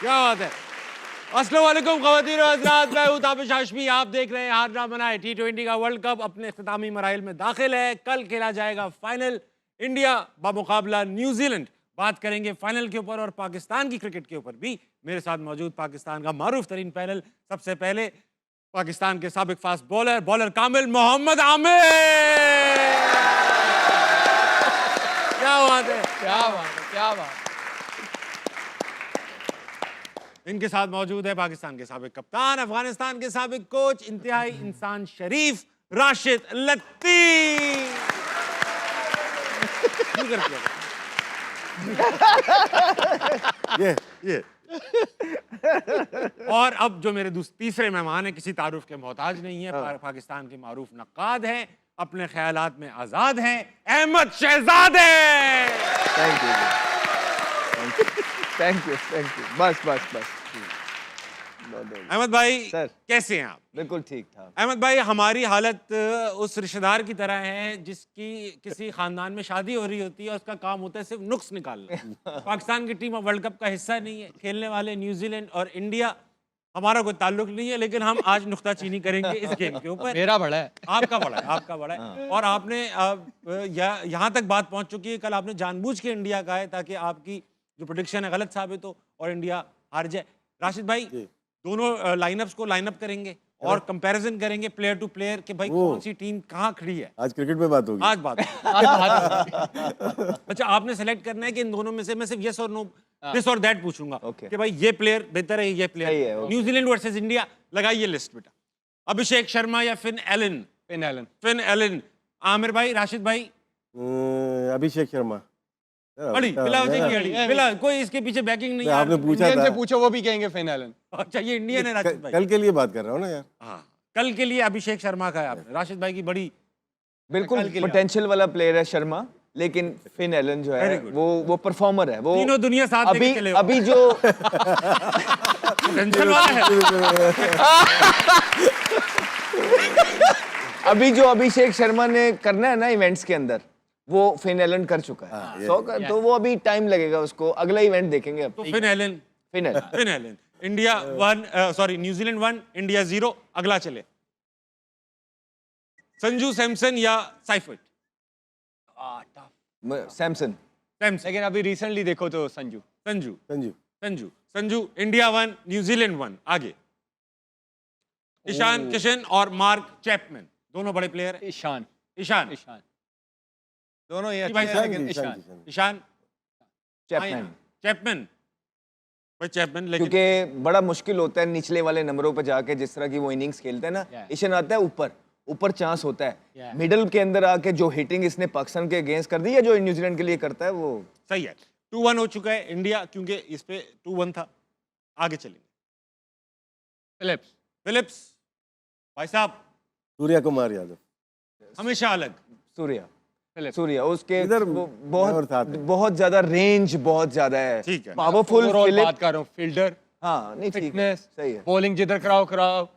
क्या बात है। अस्सलाम वालेकुम ख़वातीन और हज़रात, मैं हूं ताबिश हाशमी। आप देख रहे हैं हार ना मनाए। T20 का वर्ल्ड कप अपने इख्तितामी मराहिल में दाखिल है। कल खेला जाएगा फाइनल, इंडिया बमुकाबला न्यूजीलैंड। बात करेंगे फाइनल के ऊपर और पाकिस्तान की क्रिकेट के ऊपर भी। मेरे साथ मौजूद पाकिस्तान का मारूफ तरीन पैनल। सबसे पहले पाकिस्तान के साबिक फास्ट बॉलर कामिल मोहम्मद आमिर। क्या बात है, क्या बात है, क्या बात है। इनके साथ मौजूद है पाकिस्तान के साबिक कप्तान, अफगानिस्तान के साबिक कोच, इंतहाई इंसान शरीफ राशिद लत्ती। ये और अब जो मेरे तीसरे मेहमान हैं, किसी तारुफ के मोहताज नहीं है, पाकिस्तान के मारूफ नक्काद हैं, अपने ख्यालात में आजाद हैं, अहमद शहजादे। थैंक यू बस अहमद भाई सर, कैसे हैं आप? बिल्कुल ठीक ठाक। अहमद भाई, हमारी हालत उस रिश्तेदार की तरह है जिसकी किसी खानदान में शादी हो रही होती है, उसका काम होता है सिर्फ नुक्स निकालना। पाकिस्तान की टीम अब वर्ल्ड कप का हिस्सा नहीं है, खेलने वाले न्यूजीलैंड और इंडिया, हमारा कोई ताल्लुक नहीं है, लेकिन हम आज नुक्ताचीनी करेंगे इस गेम के ऊपर। मेरा बड़ा है, आपका बड़ा है और आपने यहाँ तक बात पहुंच चुकी है, कल आपने जानबूझ के इंडिया कहा है ताकि आपकी जो प्रेडिक्शन है गलत साबित हो और इंडिया हार जाए। राशिद भाई, दोनों लाइनअप्स को लाइनअप करेंगे और कंपैरिजन करेंगे प्लेयर टू प्लेयर कि भाई कौन सी टीम कहाँ खड़ी है। आज क्रिकेट में बात होगी। आज बात होगी। अच्छा, आपने सेलेक्ट करना है कि इन दोनों में से मैं सिर्फ यस और नो, दिस और दैट पूछूंगा कि भाई ये प्लेयर बेहतर है, ये प्लेयर। न्यूजीलैंड वर्सेस इंडिया, लगाइए लिस्ट बेटा। अभिषेक शर्मा या फिन एलन। आमिर भाई, राशिद भाई। अभिषेक शर्मा। कोई इसके पीछे बैकिंग नहीं है। आपने पूछा था, पूछो वो भी कहेंगे फिन एलन। अच्छा, ये इंडियन है राशिद भाई। कल के लिए बात कर रहा हूँ ना यार। हाँ, कल के लिए अभिषेक शर्मा का है आपने। राशिद भाई की बड़ी बिल्कुल पोटेंशियल वाला प्लेयर है शर्मा, लेकिन फिन एलन जो है वो परफॉर्मर है। वो तीनों दुनिया साथ लेके चले हो। अभी जो टेंशन वाला है। अभी जो अभिषेक शर्मा ने करना है ना इवेंट्स के अंदर, वो फिन एलन कर चुका है। तो वो अभी टाइम लगेगा उसको, अगला इवेंट देखेंगे अब। तो Finn Allen. India 1 New Zealand 1 India 0। अगला चले, संजू सैमसन या साइफर्ट? सैमसन। लेकिन अभी रिसेंटली देखो तो संजू। India 1 New Zealand 1। आगे ईशान किशन और मार्क चैपमैन, दोनों बड़े प्लेयर हैं। ईशान दोनों ये ईशान चैपमैन भाई, चैपमैन। लेकिन क्योंकि बड़ा मुश्किल होता है निचले वाले नंबरों पर जाके, जिस तरह की वो इनिंग्स खेलते हैं ना, ईशान आता है ऊपर चांस होता है। मिडिल के अंदर आके जो हिटिंग इसने पाकिस्तान के अगेंस्ट कर दी है, जो न्यूजीलैंड के लिए करता है, वो सही है। 2-1 हो चुका है इंडिया, क्योंकि इस पे 2-1 था। आगे चलेंगे। फिलिप्स भाई साहब। सूर्या कुमार यादव हमेशा अलग। सूर्या उसके इधर बहुत ज्यादा रेंज, बहुत ज्यादा है। ठीक है, पावरफुल बात कर रहा हूँ। फील्डर, हाँ नहीं, फिटनेस, सही है। बॉलिंग जिधर कराओ,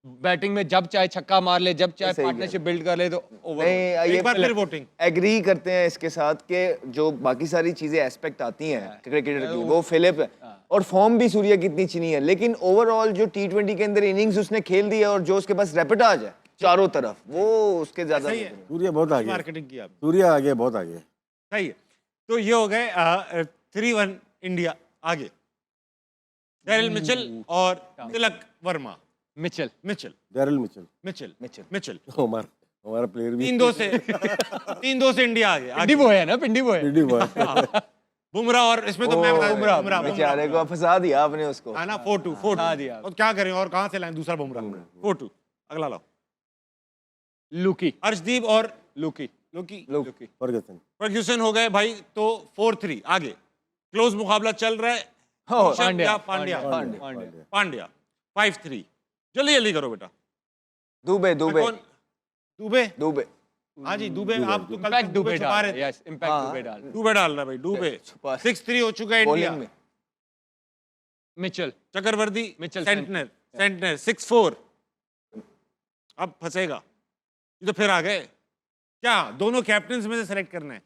बैटिंग में जब चाहे छक्का मार ले, जब चाहे पार्टनरशिप बिल्ड कर ले, तो ओवर। एक बार फिर वोटिंग एग्री करते हैं इसके साथ कि जो बाकी सारी चीजें एस्पेक्ट आती हैं क्रिकेटर की, वो फिलिप है। और फॉर्म भी सूर्या की इतनी अच्छी नहीं है, लेकिन ओवरऑल जो T20 के अंदर इनिंग्स उसने खेल दी है और जो उसके पास रेपेटाज है चारों तरफ, वो उसके ज्यादा सूर्या बहुत आगे, मार्केटिंग किया सूर्या आगे, बहुत आगे। सही है। तो ये हो गए 3-1 इंडिया। आगे डेरिल मिचेल और तिलक वर्मा। Daryl Mitchell. हमारा प्लेयर भी 3-2 से इंडिया आ गया। पिंडी बॉय है ना, पिंडी बॉय। बुमराह, और इसमें तो मैं बता बुमराह बेचारे को फंसा दिया आपने उसको, है ना। 4-2 दिया। और क्या करें, और कहां से लाएं दूसरा बुमराह? 4-2। अगला लाओ, लुकी, अर्शदीप और लुकी फर्ग्यूसन हो गए भाई। तो 4-3। आगे क्लोज मुकाबला चल रहा है। पांड्या 5-3। जल्दी करो बेटा। दुबे हाँ जी, दुबे। आप तो कल दुबे छुपा रहे थे। दुबे डाल रहा है भाई। दुबे 6-3 हो चुका है इंडिया। मिचेल, चक्रवर्ती, सेंटनर 6-4। अब फंसेगा ये तो। फिर आ गए क्या, दोनों कैप्टन में से सेलेक्ट करना है?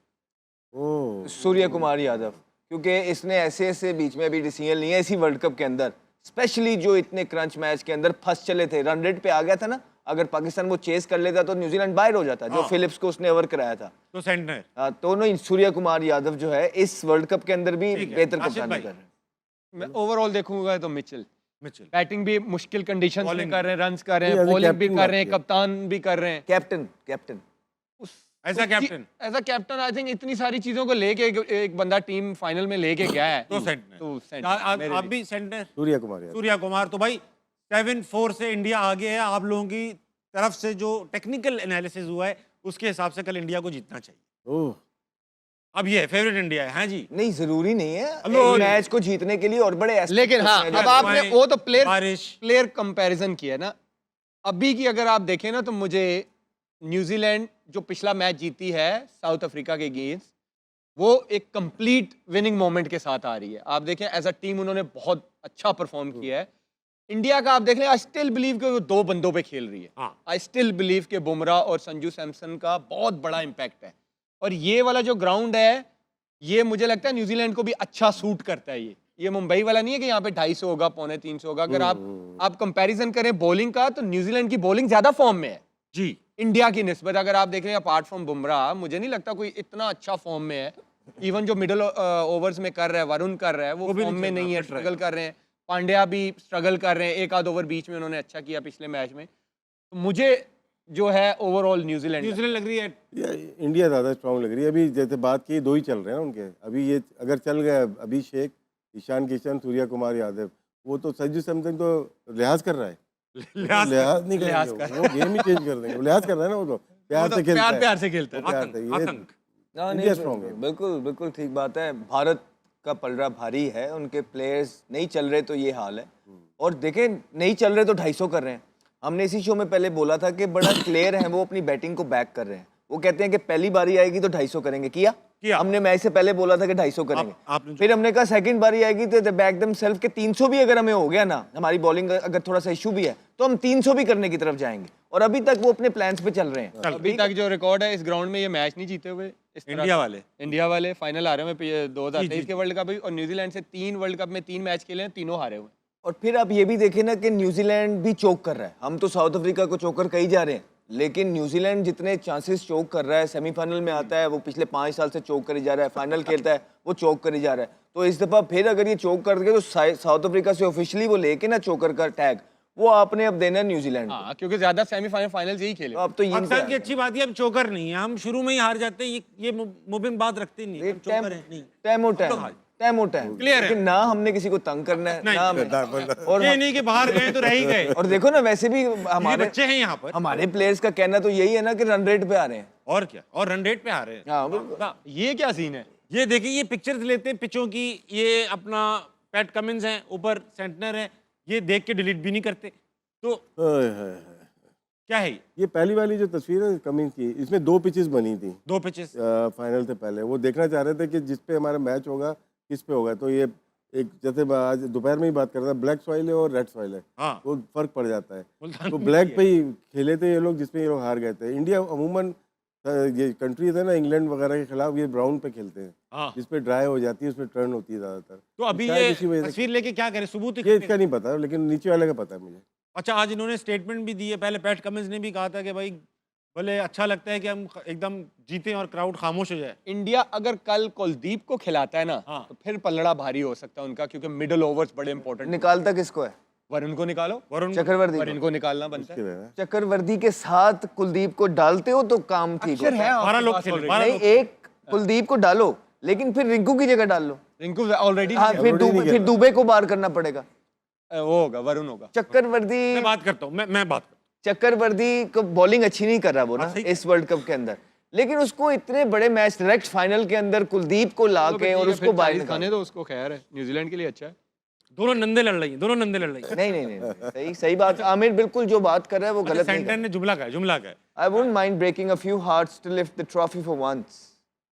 सूर्या कुमार यादव, क्योंकि इसने ऐसे ऐसे बीच में अभी डिसीजन लिए इसी वर्ल्ड कप के अंदर, स्पेशली जो इतने क्रंच मैच के अंदर फंस चले थे, रन रेट पे आ गया था ना, अगर पाकिस्तान वो चेस कर लेता तो न्यूजीलैंड बाहर हो जाता, जो फिलिप्स को उसने ओवर कराया था। तो सेंटनर हाँ, तो ना सूर्य कुमार यादव जो है इस वर्ल्ड कप के अंदर भी ठीक है। बेहतर आशिफ कप्तानी भाई। कर रहे हैं। मैं ओवरऑल देखूंगा तो मिचेल मिचेल बैटिंग भी मुश्किल कंडीशंस में Bowling कर रहे हैं, रन्स कर रहे नहीं, हैं, as a बॉलिंग भी captain कर रहे हैं, बात कप्तान भी कर रहे हैं। Captain as a captain as a captain I think इतनी सारी चीजों को लेके एक बंदा टीम फाइनल में लेके गया है तो सेंटनर तो आप भी सेंटनर सूर्या कुमार यादव। सूर्या कुमार। तो भाई 7-4 से इंडिया आगे है। आप लोगों की तरफ से जो टेक्निकल एनालिसिस हुआ है उसके हिसाब से कल इंडिया को जीतना चाहिए। ओह, अब ये फेवरेट इंडिया है। हाँ जी, नहीं जरूरी नहीं है हेलो। मैच को जीतने के लिए और बड़े aspects लेकिन हाँ होते हैं। अब आपने वो तो बारिश प्लेयर कंपैरिजन किया ना, अभी की अगर आप देखें ना तो मुझे न्यूजीलैंड जो पिछला मैच जीती है साउथ अफ्रीका के अगेंस्ट, वो एक कंप्लीट विनिंग मोमेंट के साथ आ रही है। आप देखें एज अ टीम उन्होंने बहुत अच्छा परफॉर्म किया है। इंडिया का आप देख लें, आई स्टिल बिलीव कि वो दो बंदों पे खेल रही है। हाँ। आई स्टिल बिलीव कि बुमराह और संजू सैमसन का बहुत बड़ा इम्पैक्ट है, और ये वाला जो ग्राउंड है ये मुझे लगता है न्यूजीलैंड को भी अच्छा सूट करता है। ये मुंबई वाला नहीं है कि यहाँ पे 250 होगा, 250 होगा। अगर आप कंपैरिजन करें बॉलिंग का तो न्यूजीलैंड की बॉलिंग ज्यादा फॉर्म में है जी। इंडिया की निस्बत। अगर आप देख लें अपार्ट फ्रॉम बुमराह, मुझे नहीं लगता कोई इतना अच्छा फॉर्म में है। इवन जो मिडिल ओवर्स में कर रहा है, वरुण कर रहा है, वो भी फॉर्म नहीं में चल रहा, नहीं है, fit रहा है। स्ट्रगल कर रहे हैं। पांड्या भी स्ट्रगल कर रहे हैं, एक आध ओवर बीच में उन्होंने अच्छा किया पिछले मैच में। तो मुझे जो है ओवरऑल न्यूजीलैंड न्यूजीलैंड लग रही है। ये इंडिया ज़्यादा स्ट्रांग लग रही है। अभी जैसे बात की, दो ही चल रहे हैं उनके। अभी ये अगर चल गया अभिषेक, ईशान किशन, सूर्या कुमार यादव, वो तो संजू सैमसन तो लिहाज कर रहा है। लिहाज नहीं लिहाज करेंगे, वो गेम ही चेंज कर देंगे। वो लिहाज कर रहा है ना, वो तो प्यार से खेलता प्यार है। प्यार से खेलता है। प्यार से। ये आतंक हाँ, इंडिया नहीं, strong है। बिल्कुल बिल्कुल ठीक बात है। भारत का पलड़ा भारी है, उनके प्लेयर्स नहीं चल रहे तो ये हाल है। और देखें, नहीं चल रहे तो 250 कर रहे हैं। हमने इसी शो में पहले बोला था कि बड़ा प्लेयर है वो अपनी बैटिंग को बैक कर रहे हैं। वो कहते हैं कि पहली बारी आएगी तो 250 करेंगे। किया हमने मैच से पहले बोला था कि 250 करेंगे। आपने फिर हमने कहा सेकंड बारी आएगी तो बैक दम सेल्फ के 300 भी अगर हमें हो गया ना, हमारी बॉलिंग अगर थोड़ा सा इशू भी है तो हम 300 भी करने की तरफ जाएंगे। और अभी तक वो अपने प्लान्स पे चल रहे हैं। अभी तक जो रिकॉर्ड है इस ग्राउंड में, ये मैच नहीं जीते हुए इस तरह इंडिया वाले इंडिया वाले फाइनल आ रहे हैं 2023 के वर्ल्ड कप भी, और न्यूजीलैंड से 3 वर्ल्ड कप में 3 मैच खेले हैं, तीनों हारे हुए। और फिर आप ये भी देखें ना कि न्यूजीलैंड भी चोक कर रहा है। हम तो साउथ अफ्रीका को चोकर कही जा रहे हैं, लेकिन न्यूजीलैंड जितने चांसेस चोक कर रहा है, सेमीफाइनल में आता है, वो पिछले 5 साल से चोक करी जा रहा है, फाइनल खेलता है वो चोक करी जा रहा है। तो इस दफ़ा फिर अगर ये चोक कर गए तो साउथ अफ्रीका से ऑफिशियली वो लेके ना चोकर का टैग वो आपने अब देना है न्यूजीलैंड को। हाँ, क्योंकि ज्यादा सेमीफाइनल फाइनल्स यही खेले। तो अब तो ये पाकिस्तान की अच्छी बात है अब चोकर नहीं है। हम शुरू में ही हार जाते हैं। ये मुबिन बात रखते नहीं है। हम चोकर है नहीं। टाइम Clear है। लेकिन ना हमने किसी को तंग करना है ना हमें। और ये नहीं कि बाहर गए तो रह ही गए। और देखो ना, वैसे भी हमारे हमारे बच्चे हैं यहाँ पर। हमारे प्लेयर्स का कहना तो यही है ना कि रन रेट पे आ रहे हैं। और क्या, और रन रेट पे आ रहे हैं। हाँ, बिल्कुल। हाँ, ये क्या सीन है? ये देखिए, ये पिक्चर्स लेते हैं पिचों की। ये अपना पैट कमिंस हैं, ऊपर सेंटनर है, ये देख के डिलीट भी नहीं करते। तो हाय, हाय, हाय। क्या है ये पहली वाली जो तस्वीर है कमिंस की, इसमें 2 पिचेस बनी थी 2 पिचेस। फाइनल से पहले। वो देखना चाह रहे थे कि जिस पे हमारा मैच होगा किस पे होगा। तो ये एक, जैसे आज दोपहर में ही बात कर रहा था, ब्लैक सॉइल है और रेड सॉइल है, हाँ, वो फर्क पड़ जाता है। मुल्तान तो में ब्लैक भी पे ही खेले थे ये लोग, जिसमें ये लोग हार गए थे। इंडिया अमूमन ये कंट्रीज है ना, इंग्लैंड वगैरह के खिलाफ ये ब्राउन पे खेलते हैं, हाँ। जिस पे ड्राई हो जाती है, उसमें टर्न होती है ज़्यादातर। तो अभी शायद ये इसी वजह से- तस्वीर लेके क्या करें, सबूत ये इकट्ठे इसका नहीं पता, लेकिन नीचे वाले का पता है मुझे। अच्छा, आज इन्होंने स्टेटमेंट भी दी है। पहले पैट कमिंस ने भी कहा था कि भाई भले अच्छा लगता है कि हम एकदम जीतें और क्राउड खामोश हो जाए। इंडिया अगर कल कुलदीप को खिलाता है ना, हाँ। तो फिर पलड़ा भारी हो सकता है उनका, क्योंकि मिडिल ओवर्स बड़े इंपॉर्टेंट। निकालता किसको है? वरुण को निकालो, वरुण चक्रवर्ती वरुण को निकालना बनता है। मुश्किल है ना। चक्रवर्ती के साथ कुलदीप को डालते हो तो काम ठीक अक्षर होता है है। आपके 12 लोग पास खेले, already। 12 नहीं, एक कुलदीप को डालो, लेकिन फिर रिंकू की जगह डाल लो। रिंकू ऑलरेडी हाँ, फिर दुबे को बाहर करना पड़ेगा। वो होगा, वरुण होगा। चक्रवर्ती मैं बात करता हूँ, मैं बात करता चक्रवर्ती को बॉलिंग अच्छी नहीं कर रहा वो ना हाँ, सही। इस वर्ल्ड कप के अंदर, लेकिन उसको इतने बड़े मैच डायरेक्ट फाइनल के अंदर कुलदीप को ला के और उसको बाहर निकाल। खाने तो उसको खैर है, न्यूजीलैंड के लिए अच्छा है। हूँ। दोनों नंदे लड़ रही हैं, दोनों नंदे लड़ रही हैं। नहीं, सही सही बात। आमिर बिल्कुल जो बात कर रहा है वो अच्छा, गलत नहीं सेंटर ने जुमला का है। I wouldn't mind breaking a few hearts to lift the trophy for once.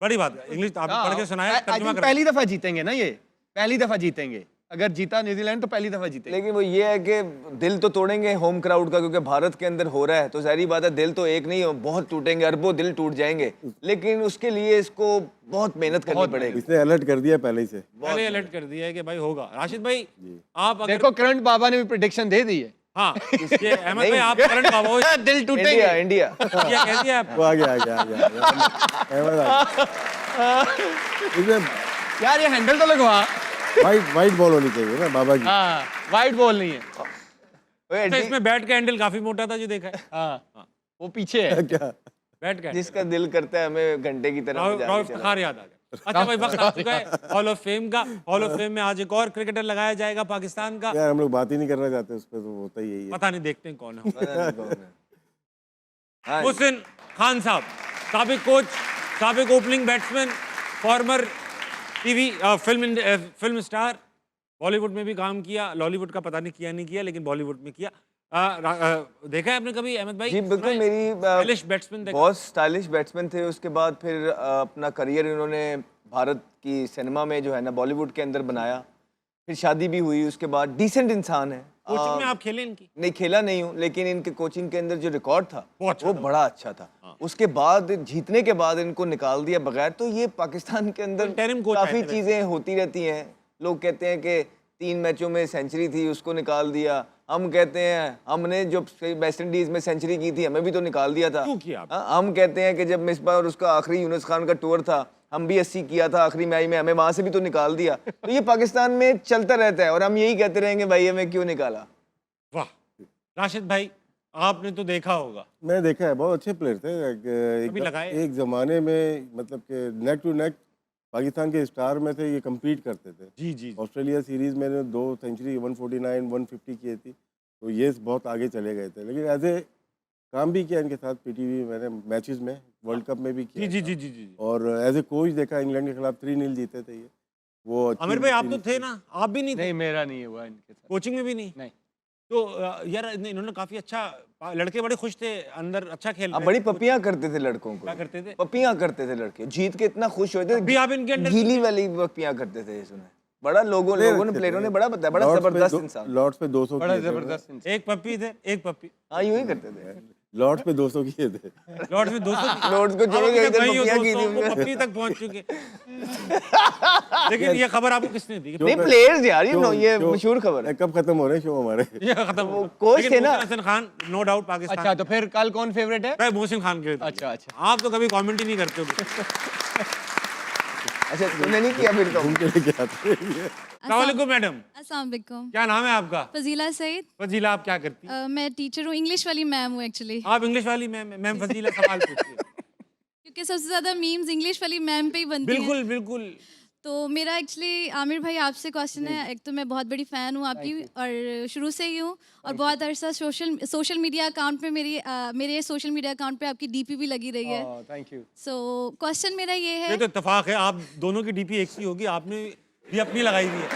बड़ी बात है। इंग्लिश आप पढ़ के सुनाया, I तर्जुमा think कर। पहली दफा जीतेंगे ना, ये पहली दफा जीतेंगे। अगर जीता न्यूजीलैंड तो पहली दफा जीते। लेकिन वो ये है कि दिल तो तोड़ेंगे होम क्राउड का, क्योंकि भारत के अंदर हो रहा है, तो जाहिर बात है दिल तो एक नहीं, बहुत टूटेंगे, अरबों दिल टूट जाएंगे, लेकिन उसके लिए इसको बहुत मेहनत करनी पड़ेगी। इसने अलर्ट कर दिया पहले ही से। पहले अलर्ट कर दिया है कि भाई होगा। राशिद भाई आप अगर देखो करंट बाबा ने भी प्रेडिक्शन दे दी है। हाँ ये अहमद भाई आप करंट बाबा हो, दिल टूटेंगे। इंडिया इंडिया क्या कह दिया आप? वो आ गया अहमद आ गया। इसमें यार ये हैंडल तो लगवा। वाइट बॉल होनी चाहिए ना बाबा की। हाँ वाइट बॉल नहीं है। अच्छा, इसमें बैट का हैंडल काफी मोटा था जो देखा है। हाँ वो पीछे है। क्या बैट का जिसका दिल करता है हमें घंटे की तरह बजा के राउफ चलाना। खार याद आ गया। अच्छा भाई वक्त आ चुका है हॉल ऑफ फेम का। हॉल ऑफ फेम में आज एक और क्रिकेटर लगाया जाएगा पाकिस्तान का। यार हम लोग बात ही नहीं करना चाहते उस पर, तो होता ही यही है। पता नहीं, देखते हैं कौन है। पता नहीं कौन है। हाँ जी। मुहसिन खान साहब, साबिक कोच, साबिक opening batsman, farmer TV film star, Bollywood में भी काम किया, लॉलीवुड का पता नहीं किया नहीं किया, लेकिन बॉलीवुड में किया। देखा है आपने कभी अहमद भाई? जी बिल्कुल, मेरी स्टाइलिश बैट्समैन देखा। बहुत स्टाइलिश बैट्समैन थे। उसके बाद फिर अपना करियर इन्होंने भारत की सिनेमा में जो है ना बॉलीवुड के अंदर बनाया, फिर शादी भी हुई। उसके बाद डिसेंट इंसान है। कोचिंग में आप खेले इनकी? नहीं खेला नहीं हूँ, लेकिन इनके कोचिंग के अंदर जो रिकॉर्ड था बहुत अच्छा वो था। बड़ा अच्छा था। उसके बाद जीतने के बाद इनको निकाल दिया बगैर। तो ये पाकिस्तान के अंदर interim coach आए काफ़ी थे चीज़ें होती रहती हैं। लोग कहते हैं कि 3 मैचों में सेंचुरी थी उसको निकाल दिया। हम कहते हैं हमने जो वेस्ट इंडीज़ में सेंचुरी की थी हमें भी तो निकाल दिया था। क्यों किया आपने? हाँ, हम कहते हैं कि जब मिसबा और उसका आखिरी यूनुस खान का टूर था, हम भी 80 किया था आखिरी मैच में, हमें वहाँ से भी तो निकाल दिया। तो ये पाकिस्तान में चलता रहता है और हम यही कहते रहेंगे भाई हमें क्यों निकाला। वाह, राशिद भाई आपने तो देखा होगा। मैंने देखा है, बहुत अच्छे प्लेयर थे। कभी लगाए? एक ज़माने में मतलब कि नेक टू नेक पाकिस्तान के स्टार में थे, ये compete करते थे। जी जी। ऑस्ट्रेलिया सीरीज़ में 2 सेंचुरी 149 150 किए थी, तो ये बहुत आगे चले गए थे। लेकिन एज ए काम भी किया इनके साथ पीटीवी, मैंने मैचेस में वर्ल्ड कप में भी किया जी जी था। जी जी जी। और एज ए कोच देखा, इंग्लैंड के खिलाफ 3-0 जीते थे ये। वो अच्छी आमिर भाई आप तो सीरीज थे थी। ना? आप भी नहीं थे? नहीं मेरा नहीं हुआ इनके साथ। कोचिंग में भी नहीं? नहीं। तो यार इन्होंने काफी अच्छा, लड़के बड़े खुश थे अंदर, अच्छा खेल आप रहे बड़ी थे। पपियां करते थे लड़कों को। क्या करते थे? पपियां करते थे लड़के, जीत के इतना खुश होते अभी आप इनके थे। अंडर- गीली वाली पपियां करते थे इसमें। बड़ा लोगों प्लेयर ने अच्छे प्लेयरों थे। ने बड़ा बताया, बड़ा लॉर्ड्स पे जबरदस्त दो- इंसान। लॉर्ड्स पे 200 बड़ा किए थे। जबरदस्त इंसान। एक पप्पी थे, एक पप्पी। हाँ यूं ही करते थे। लॉर्ड्स पे 200 किए थे। लॉर्ड्स में 200 लॉर्ड्स को छोड़ो, इधर पपियां की थी उनने। पप्पी तक पहुंच चुके। लेकिन ये खबर आपको किसने दी? नहीं प्लेयर्स यार, ये ये शो- मशहूर खबर है। कब खत्म हो रहे हैं शो हमारे? ये खत्म हो गया। कोच लेकिन थे ना। Mohsin Hasan Khan no doubt Pakistan. अच्छा तो फिर कल कौन फेवरेट है? भाई मोहसिन खान के। अच्छा अच्छा। आप तो कभी कमेंट ही नहीं करते हो। अच्छा तुमने नहीं किया फिर तो? उनके लिए क्या था ये? अस्सलाम वालेकुम मैडम, अस्सलाम वालेकुम। क्या नाम है आपका? फजीला सईद। फजीला आप क्या करती हैं? मैं टीचर हूँ, इंग्लिश वाली मैम हूँ एक्चुअली, आप इंग्लिश वाली मैम फजीला सवाल पूछिए। क्योंकि सबसे ज़्यादा मीम्स इंग्लिश वाली मैम पे ही बनती हैं। बिल्कुल बिल्कुल। तो मेरा एक्चुअली आमिर भाई आपसे क्वेश्चन है। एक तो मैं बहुत बड़ी फ़ैन हूँ आपकी और शुरू से ही हूँ, और बहुत अरसा सोशल मीडिया अकाउंट पे मेरे सोशल मीडिया अकाउंट पे आपकी डीपी भी लगी रही है। Thank you. सो क्वेश्चन मेरा ये ये है, तो इत्तेफाक है, आप दोनों की डीपी एक सी होगी, आपने भी अपनी लगाई हुई है।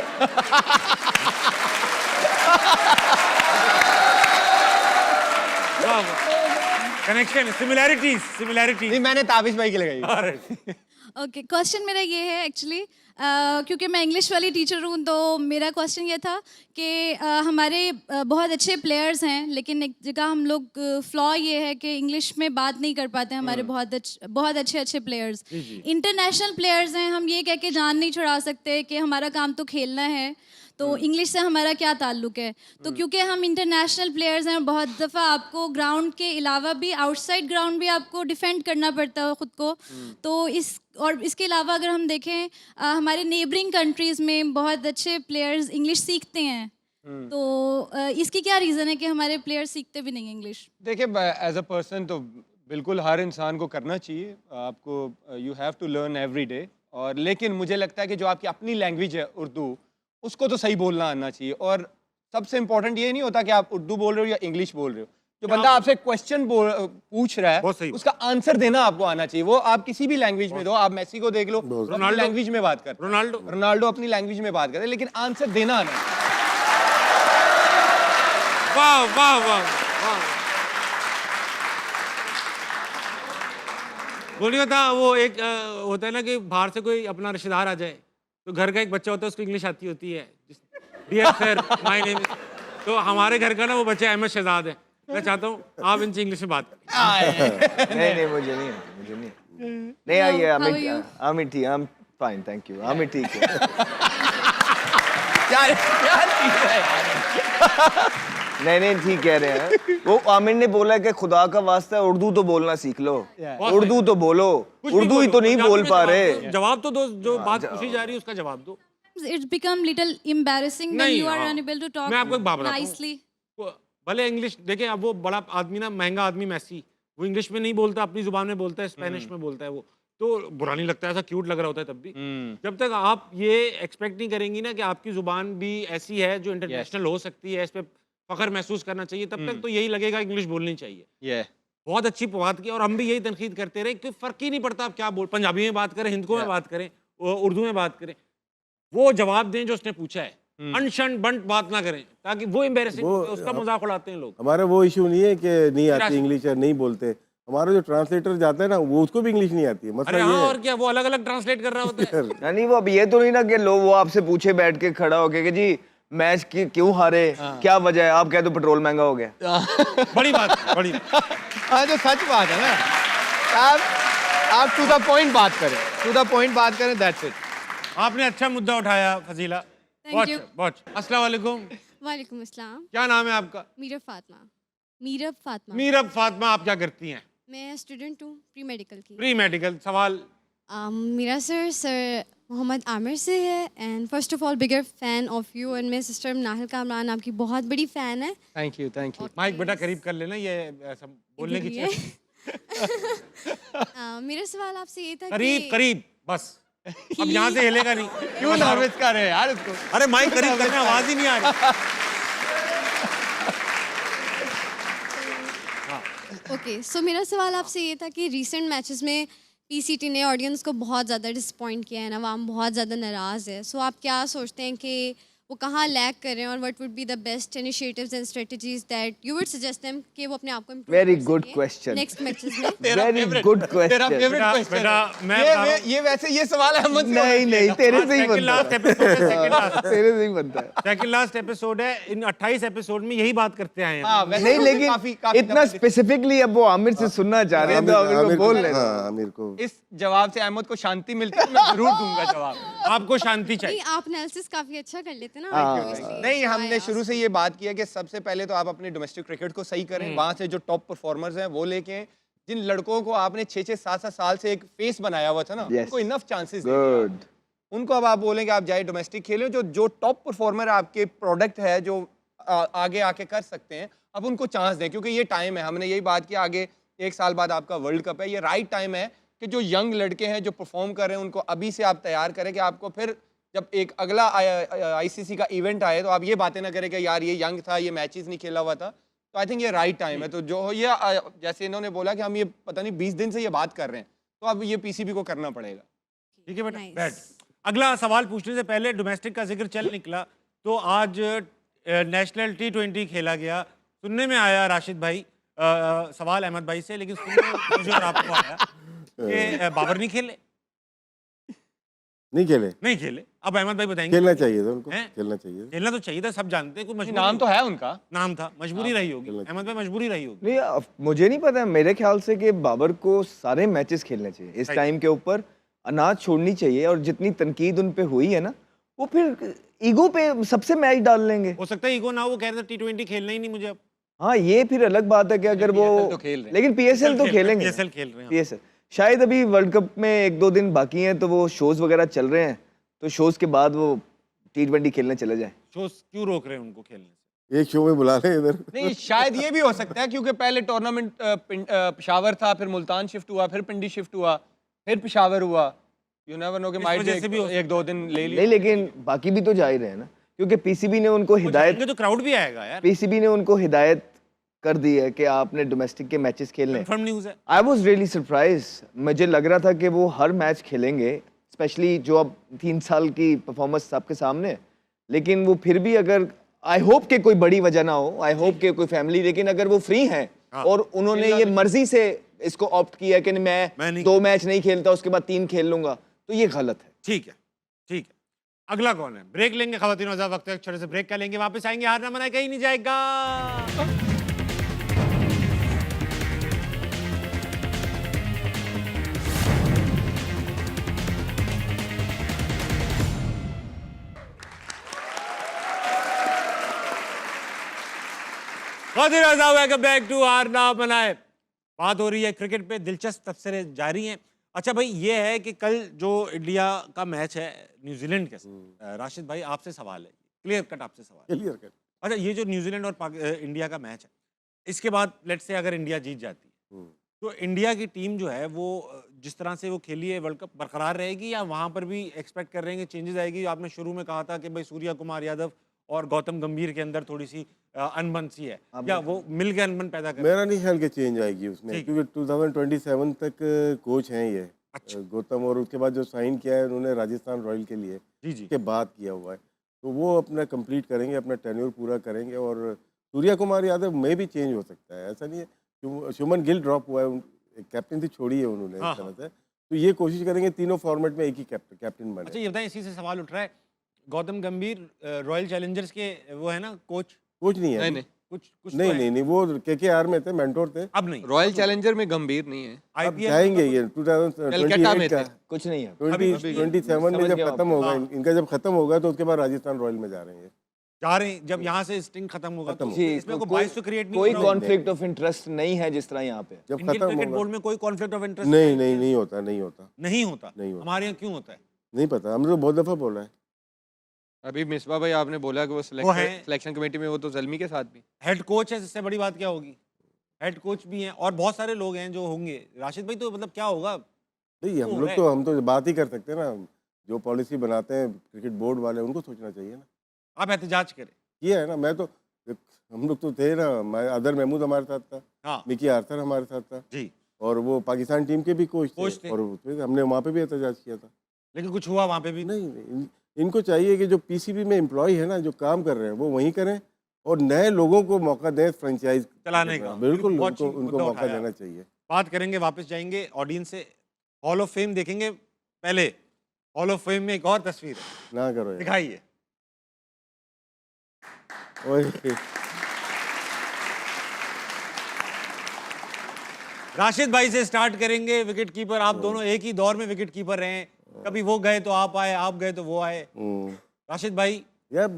Connection, similarity. नहीं मैंने ताबिश भाई की लगाई। ओके क्वेश्चन मेरा ये है एक्चुअली, क्योंकि मैं इंग्लिश वाली टीचर हूँ, तो मेरा क्वेश्चन ये था कि हमारे बहुत अच्छे प्लेयर्स हैं, लेकिन एक जगह हम लोग फ्लॉ ये है कि इंग्लिश में बात नहीं कर पाते हमारे बहुत अच्छे प्लेयर्स। इंटरनेशनल प्लेयर्स हैं, हम ये कह के जान नहीं छुड़ा सकते कि हमारा काम तो खेलना है, तो इंग्लिश से हमारा क्या ताल्लुक है। तो क्योंकि हम इंटरनेशनल प्लेयर्स हैं, बहुत दफ़ा आपको ग्राउंड के अलावा भी आउटसाइड ग्राउंड भी आपको डिफेंड करना पड़ता है ख़ुद को। तो इसके अलावा अगर हम देखें हमारे नेबरिंग कंट्रीज़ में बहुत अच्छे प्लेयर्स इंग्लिश सीखते हैं, तो इसकी क्या रीज़न है कि हमारे प्लेयर्स सीखते भी नहीं इंग्लिश? देखिए एज अ पर्सन तो बिल्कुल हर इंसान को करना चाहिए, आपको you have to learn every day. और लेकिन मुझे लगता है कि जो आपकी अपनी लैंग्वेज है उर्दू, उसको तो सही बोलना आना चाहिए। और सबसे इम्पोर्टेंट ये नहीं होता कि आप उर्दू बोल रहे हो या इंग्लिश बोल रहे हो, जो बंदा आपसे क्वेश्चन पूछ रहा बहुत है सही। उसका आंसर देना आपको आना चाहिए। वो आप किसी भी लैंग्वेज में दो, आप मेसी को देख लो, रोनाल्डो- लैंग्वेज में बात कर, रोनाल्डो अपनी लैंग्वेज में बात करे, लेकिन आंसर देना आना चाहिए। वाह वाह वाह वाह। बोलिए था वो एक होता है ना कि बाहर से कोई अपना रिश्तेदार आ जाए, तो घर का एक बच्चा होता है उसको इंग्लिश आती होती है, डियर सर माय नेम, तो हमारे घर का ना वो बच्चा अहमद शहजाद है, मैं चाहता हूँ आप इनसे इंग्लिश में बात करें। नहीं मुझे नहीं आती, मुझे नहीं आइए। How are you? अमित ठीक, I am fine, thank you. Amit ठीक है। क्या चीज़ है यार? नहीं ठीक कह रहे हैं। वो आमिर ने बोला कि खुदा का वास्ता उर्दू तो बोलना सीख लो, उर्दू तो बोलो, कुछ भी उर्दू ही बोलो, तो नहीं पंजाबी बोल में पा जवाब रहे। दो, जवाब तो दो, जो बात पूछी जा रही है उसका जवाब दो। It's become little embarrassing when नहीं, you are हाँ। unable to talk मैं आपको एक बात बताता हूँ। nicely. भले इंग्लिश देखें, अब वो बड़ा आदमी ना, महंगा आदमी मैसी, वो इंग्लिश में नहीं बोलता, अपनी जुबान में बोलता है, स्पेनिश में बोलता है, वो तो बुरा नहीं लगता, ऐसा क्यूट लग रहा होता है तब भी। जब तक आप ये एक्सपेक्ट नहीं करेंगी ना कि आपकी जुबान भी ऐसी है जो इंटरनेशनल हो सकती है, इस पे फख्र महसूस करना चाहिए, तब तक तो यही लगेगा इंग्लिश बोलनी चाहिए। ये बहुत अच्छी बात की, और हम भी यही तनकीद करते रहे कि फर्क ही नहीं पड़ता आप क्या बोल, पंजाबी में बात करें, हिंदी में बात करें, उर्दू में बात करें, वो जवाब दें जो उसने पूछा है, अनशन बंट बात ना करें, ताकि वो एम्बेरसिंग, उसका मजाक उड़ाते हैं लोग। हमारा वो इशू नहीं है कि नहीं आती इंग्लिश या नहीं बोलते, हमारा जो ट्रांसलेटर जाता है ना वो उसको भी इंग्लिश नहीं आती है। अरे मतलब हाँ, ये और क्या, वो अलग अलग ट्रांसलेट कर रहा होता है। नहीं वो अब ये तो नहीं ना कि लोग वो आपसे पूछे बैठ के खड़ा होके कि जी मैच क्यों हारे, क्या वजह है, आप कह दो पेट्रोल महंगा हो गया। बड़ी बात, बड़ी हाँ, जो सच बात है ना, आप टू द पॉइंट बात करें, टू द पॉइंट बात करें, दैट्स इट। आपने अच्छा मुद्दा उठाया फजीला, Thank you. बहुत। अस्सलाम वालेकुम, वालेकुम अस्सलाम। क्या नाम है आपका? मीरब फातिमा। मीरब फातिमा। मीरब फातिमा, आप क्या करती हैं? मैं स्टूडेंट हूँ प्री मेडिकल की। Pre medical. सवाल? मेरा सर मोहम्मद आमिर से है, and first of all bigger fan of you, and मेरे सिस्टर नाहिल कामरान आपकी बहुत बड़ी फैन है। Thank you, thank you. Mic बेटा करीब कर लेना, ये ऐसा बोलने की इधर ही चीज़। है। मेरा सवाल आपसे ये था करीब कि करीब बस, अब यहाँ से हिलेगा नहीं। क्यों नर्वस कर रहे हैं यार उसको? अरे माइक करीब करना, आवाज ही नहीं आ रही। ओके, सो मेरा सवाल आपसे ये था कि रीसेंट मैचेस में पीसीटी ने ऑडियंस को बहुत ज़्यादा डिसपॉइंट किया है, नवाम बहुत ज़्यादा नाराज़ है। सो आप क्या सोचते हैं कि वो कहाँ लैग कर रहे हैं, और what would be the best initiatives and strategies that you would suggest them कि वो अपने आप को improve Very कर good सकें question. नेक्स्ट मैचेस में? वेरी गुड तेरा क्वेश्चन। फेवरेट बेटा, क्वेश्चन बेटा, मैं है। बता रहा हूँ। ये वैसे ये सवाल अहमद से होना नहीं चाहिए। तेरे से ही सेकंड लास्ट बनता एपिसोड है, सेकंड है, लास्ट, तेरे से ही बनता है। सेकंड लास्ट एपिसोड है। इन 28 एपिसोड में यही बात करते आए हैं। हाँ, वैसे नहीं तो लेकिन काफी इतना स्पेसिफिकली अब वो आमिर से सुनना चाह रहे हैं, तो आमिर को बोल रहे हैं। हाँ, आमिर को इस जवाब से अहमद को शांति मिलती है, मैं जरूर दूंगा जवाब। आपको शांति नहीं, चाहिए। आप एनालिसिस काफ़ी अच्छा कर लेते हैं ना। हाँ। obviously. नहीं, So I हमने asked. शुरू से ये बात की है कि सबसे पहले तो आप अपने डोमेस्टिक क्रिकेट को सही करें, वहां से जो टॉप परफॉर्मर्स हैं वो लेके आएं। जिन लड़कों को आपने 6-6, 7-7 साल से एक फेस बनाया हुआ था ना, Yes. उनको इनफ चांसेस गुड। उनको अब आप बोलेंगे आप जाए डोमेस्टिक खेलें, जो टॉप परफॉर्मर आपके प्रोडक्ट है, जो आगे आके कर सकते हैं, अब उनको चांस दें, क्योंकि ये टाइम है। हमने यही बात की, आगे 1 साल बाद आपका वर्ल्ड कप है, ये राइट टाइम है कि जो यंग लड़के हैं जो परफॉर्म कर रहे हैं उनको अभी से आप तैयार करें कि आपको फिर जब एक अगला आईसीसी का इवेंट आए तो आप ये बातें ना करें कि यार ये यंग था, ये मैचेस नहीं खेला हुआ था। तो आई थिंक ये राइट टाइम है। तो जो ये जैसे इन्होंने बोला कि हम ये पता नहीं 20 दिन से ये बात कर रहे हैं, तो अब ये पीसीबी को करना पड़ेगा। ठीक है बेटा, Nice. बैठ। अगला सवाल पूछने से पहले डोमेस्टिक का जिक्र चल निकला, तो आज नेशनल T20 खेला गया। सुनने में आया राशिद भाई, सवाल अहमद भाई से, लेकिन सुनने में मुझे और आपको आया कि बाबर नहीं खेले। नहीं खेले, नहीं खेले, अब अहमद भाई बताएंगे। खेलना चाहिए था उनको, हैं? खेलना चाहिए। खेलना तो चाहिए था, सब जानते हैं, कोई मजबूरी नाम तो है उनका। नाम था, मजबूरी रही होगी। खेलना अहमद भाई मजबूरी रही होगी। नहीं मुझे नहीं पता, मेरे ख्याल से कि बाबर को सारे मैचेस खेलने चाहिए इस Right. टाइम के ऊपर, अनाज छोड़नी चाहिए। और जितनी तनकीद उन पे हुई है ना, वो फिर ईगो पे सबसे मैच डाल लेंगे। हो सकता है ईगो ना, वो कह रहे थे T20 खेलना ही नहीं मुझे अब। हाँ ये फिर अलग बात है कि अगर वो PSL तो खेल रहे हैं। लेकिन पीएसएल तो खेलेंगे, PSL खेल रहे हैं। पीएसएल शायद अभी वर्ल्ड कप में 1-2 दिन बाकी हैं, तो वो शोज वगैरह चल रहे हैं, तो शोज के बाद वो T20 खेलने चले जाए। शो क्यों रोक रहे हैं उनको खेलने से? एक शो में बुला रहे हैं इधर। नहीं, शायद ये भी हो सकता है क्योंकि पहले टूर्नामेंट पेशावर था, फिर मुल्तान शिफ्ट हुआ, फिर पिंडी शिफ्ट हुआ, फिर पेशावर हुआ। यू नेवर नो कि इस माइट वजह से भी हो 1-2 दिन ले लिया। नहीं लेकिन बाकी भी तो जा ही रहे हैं ना, क्योंकि पीसीबी ने उनको वो हिदायत जाएंगे तो क्राउड भी आएगा यार। पीसीबी ने उनको हिदायत कर दी है कि आपने डोमेस्टिक के मैचेस खेलने। कंफर्म न्यूज़ है। आई वॉज रियली सरप्राइज, मुझे लग रहा था कि वो हर मैच खेलेंगे, स्पेशली जो अब 3 साल की परफॉर्मेंस सबके सामने है। लेकिन वो फिर भी, अगर आई होप कि कोई बड़ी वजह ना हो, आई होप कि कोई फैमिली, लेकिन अगर वो फ्री हैं हाँ। और उन्होंने ये मर्जी से इसको ऑप्ट किया कि मैं मैं नहीं 2 मैच नहीं खेलता, उसके बाद 3 खेल लूंगा, तो ये गलत है। ठीक है, ठीक है। अगला कौन है? ब्रेक लेंगे खवातीन हज़रात, वक्त है एक छोटे से ब्रेक का लेंगे, वापस आएंगे, हारना मना कहीं नहीं जाएगा। खवातीन हज़रात, वेलकम बैक टू हारना मनाए। बात हो रही है क्रिकेट पे, दिलचस्प तबसरे जारी हैं। अच्छा भाई, ये है कि कल जो इंडिया का मैच है न्यूजीलैंड के साथ, राशिद भाई आपसे सवाल है, क्लियर कट आपसे सवाल है। Clear cut. अच्छा, ये जो न्यूजीलैंड और इंडिया का मैच है, इसके बाद लेट्स से अगर इंडिया जीत जाती है तो इंडिया की टीम जो है वो जिस तरह से वो खेली है वर्ल्ड कप बरकरार रहेगी, या वहाँ पर भी एक्सपेक्ट कर रहे हैं कि चेंजेस आएगी? आपने शुरू में कहा था कि भाई सूर्या कुमार यादव और गौतम गंभीर के अंदर थोड़ी सी अनबन सी है, या वो मिल के अनबन पैदा कर? मेरा नहीं ख्याल कि चेंज आएगी उसमें, ठीक। क्योंकि 2027 तक कोच हैं ये अच्छा। गौतम, और उसके बाद जो साइन किया है उन्होंने राजस्थान रॉयल के लिए, जी जी। के बाद किया हुआ है, तो वो अपना कंप्लीट करेंगे, अपना टेन्योर पूरा करेंगे। और सूर्या कुमार यादव में भी चेंज हो सकता है, ऐसा नहीं है। शुभमन गिल ड्रॉप हुआ है, कैप्टनसी छोड़ी है उन्होंने हाँ, इस तरह से, तो ये कोशिश करेंगे तीनों फॉर्मेट में एक ही कैप्टन बने। अच्छा, ये बताएं, इसी से सवाल उठ रहा है, गौतम गंभीर रॉयल चैलेंजर्स के वो है ना कोच? कोच नहीं है नहीं अभी। नहीं, कुछ तो नहीं है। नहीं नहीं, वो KKR में थे, मेंटोर थे। अब नहीं, रॉयल चैलेंजर में गंभीर नहीं है। अब आईपीएल जाएंगे ये कलकत्ता में 2028 का, थे। कुछ नहीं है। 2027 में समझ जब गया खत्म आप। होगा, हाँ। इनका जब खत्म होगा तो उसके बाद राजस्थान रॉयल में जा रहे हैं। जा रहे हैं, जब यहाँ से स्टिंग खत्म होगा तो जी, इसमें कोई कोई बाइस तो क्रिएट नहीं कोई हो रहा होगा? कॉन्फ्लिक्ट ऑफ इंटरेस्ट नहीं है जिस तरह यहाँ पे। जब इंडियन खत्म क्रिकेट होगा बोर्ड में कोई कॉन्फ्लिक्ट ऑफ इंटरेस्ट नहीं नहीं नहीं होता, नहीं होता, नहीं होता? नहीं होता। हमारे यहाँ क्यों होता है? नहीं पता, हमने तो बहुत दफा बोला है। अभी मिसबा भाई आपने बोला कि वो हैं। सिलेक्शन कमेटी में, वो तो जल्मी के साथ भी। हेड कोच है, इससे बड़ी बात क्या होगी? हेड कोच भी हैं और बहुत सारे लोग हैं जो होंगे। राशिद भाई, तो मतलब क्या होगा? नहीं, हम तो बात ही कर सकते हैं ना, जो पॉलिसी बनाते हैं क्रिकेट बोर्ड वाले, उनको सोचना चाहिए ना। आप एहतजाज करें। किया है ना, मैं तो, हम लोग तो थे ना, मैं अदर महमूद हमारे साथ था, हाँ मिकी आर्थर हमारे साथ था, जी, और वो पाकिस्तान टीम के भी कोच कोच थे। थे, और उसमें हमने वहाँ पे भी एहतजाज किया था। लेकिन कुछ हुआ वहाँ पे भी? नहीं नहीं, इनको चाहिए कि जो PCB में एम्प्लॉय है ना, जो काम कर रहे हैं वो वहीं करें, और नए लोगों को मौका दें फ्रेंचाइज चलाने का। बिल्कुल, बहुत उनको अच्छी उनको मुद्दा मौका उठाया। देना चाहिए। बात करेंगे, वापस जाएंगे ऑडियंस से, हॉल ऑफ फेम देखेंगे। पहले हॉल ऑफ फेम में एक और तस्वीर है, ना करो यार। दिखाइए। ओए, राशिद भाई से स्टार्ट करेंगे, विकेट कीपर। आप दोनों एक ही दौर में विकेट कीपर रहे हैं, कभी वो गए तो आप आए, आप गए तो वो आए। राशिद भाई, यार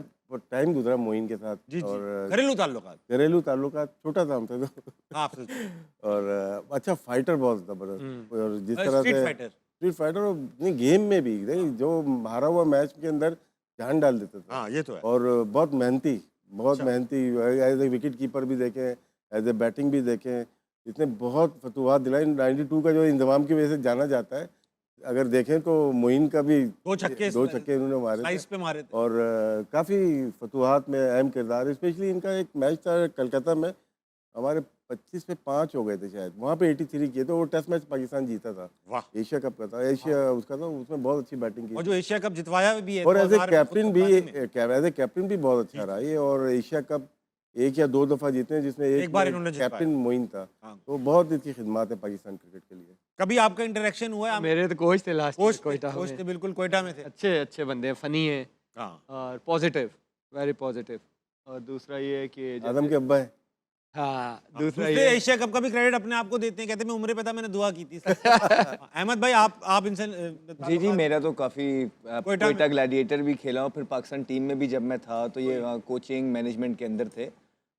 टाइम गुजरा मोइन के साथ, जी जी, और घरेलू ताल्लुकात घरेलू ताल्लुकात, छोटा था हमसे तो, आपसे, और अच्छा फाइटर बहुत जबरदस्त, और जिस तरह स्ट्रीट से फाइटर। स्ट्रीट फाइटर, और नहीं गेम में भी नहीं, जो हारा हुआ मैच के अंदर जान डाल देता था, हाँ ये तो है। और बहुत मेहनती, बहुत अच्छा। मेहनती, एज ए विकेट कीपर भी देखें, एज ए बैटिंग भी देखें, इसने बहुत फतुहात दिलाई। 92 का जो इंतजाम की वजह से जाना जाता है, अगर देखें तो मोइन का भी दो छक्के उन्होंने मारे स्लाइस थे, पे मारे थे। और काफ़ी फतुहात में अहम किरदार। स्पेशली इनका एक मैच था कलकत्ता में, हमारे 25 पे 5 हो गए थे शायद, वहाँ पे 83 किए थे। वो टेस्ट मैच पाकिस्तान जीता था, वाह। एशिया कप का था, एशिया उसका था, उसमें बहुत अच्छी बैटिंग और की, जो एशिया कप जितवाया भी है, और एज ए 2000 में कैप्टन भी, खुद एज ए कैप्टन भी बहुत अच्छा रहा ये। और एशिया कप 1 या 2 दफा जीते हैं, जिसमें एक बार में इन्होंने जितवाया। कैप्टन मोइन था, हाँ। तो बहुत अच्छी खिदमत है पाकिस्तान क्रिकेट के लिए। कभी आपका इंटरेक्शन हुआ है? आप मेरे तो कोच थे लास्ट कोच कोयटा कोच में। थे, बिल्कुल कोयटा में थे। अच्छे अच्छे बंदे हैं, फनी है हाँ, और पॉजिटिव, वेरी पॉजिटिव। और दूसरा ये है कि आदम के अब्बा है। हाँ, दूसरा दूसरे ये एशिया कप का भी क्रेडिट अपने आप को देते हैं, कहते हैं मैं उम्र पे था, मैंने दुआ की थी। अहमद भाई, आप इनसे जी जी, मेरा तो काफ़ी कोयटा कोयटा ग्लैडिएटर भी खेला हूँ, फिर पाकिस्तान टीम में भी जब मैं था तो ये कोचिंग मैनेजमेंट के अंदर थे।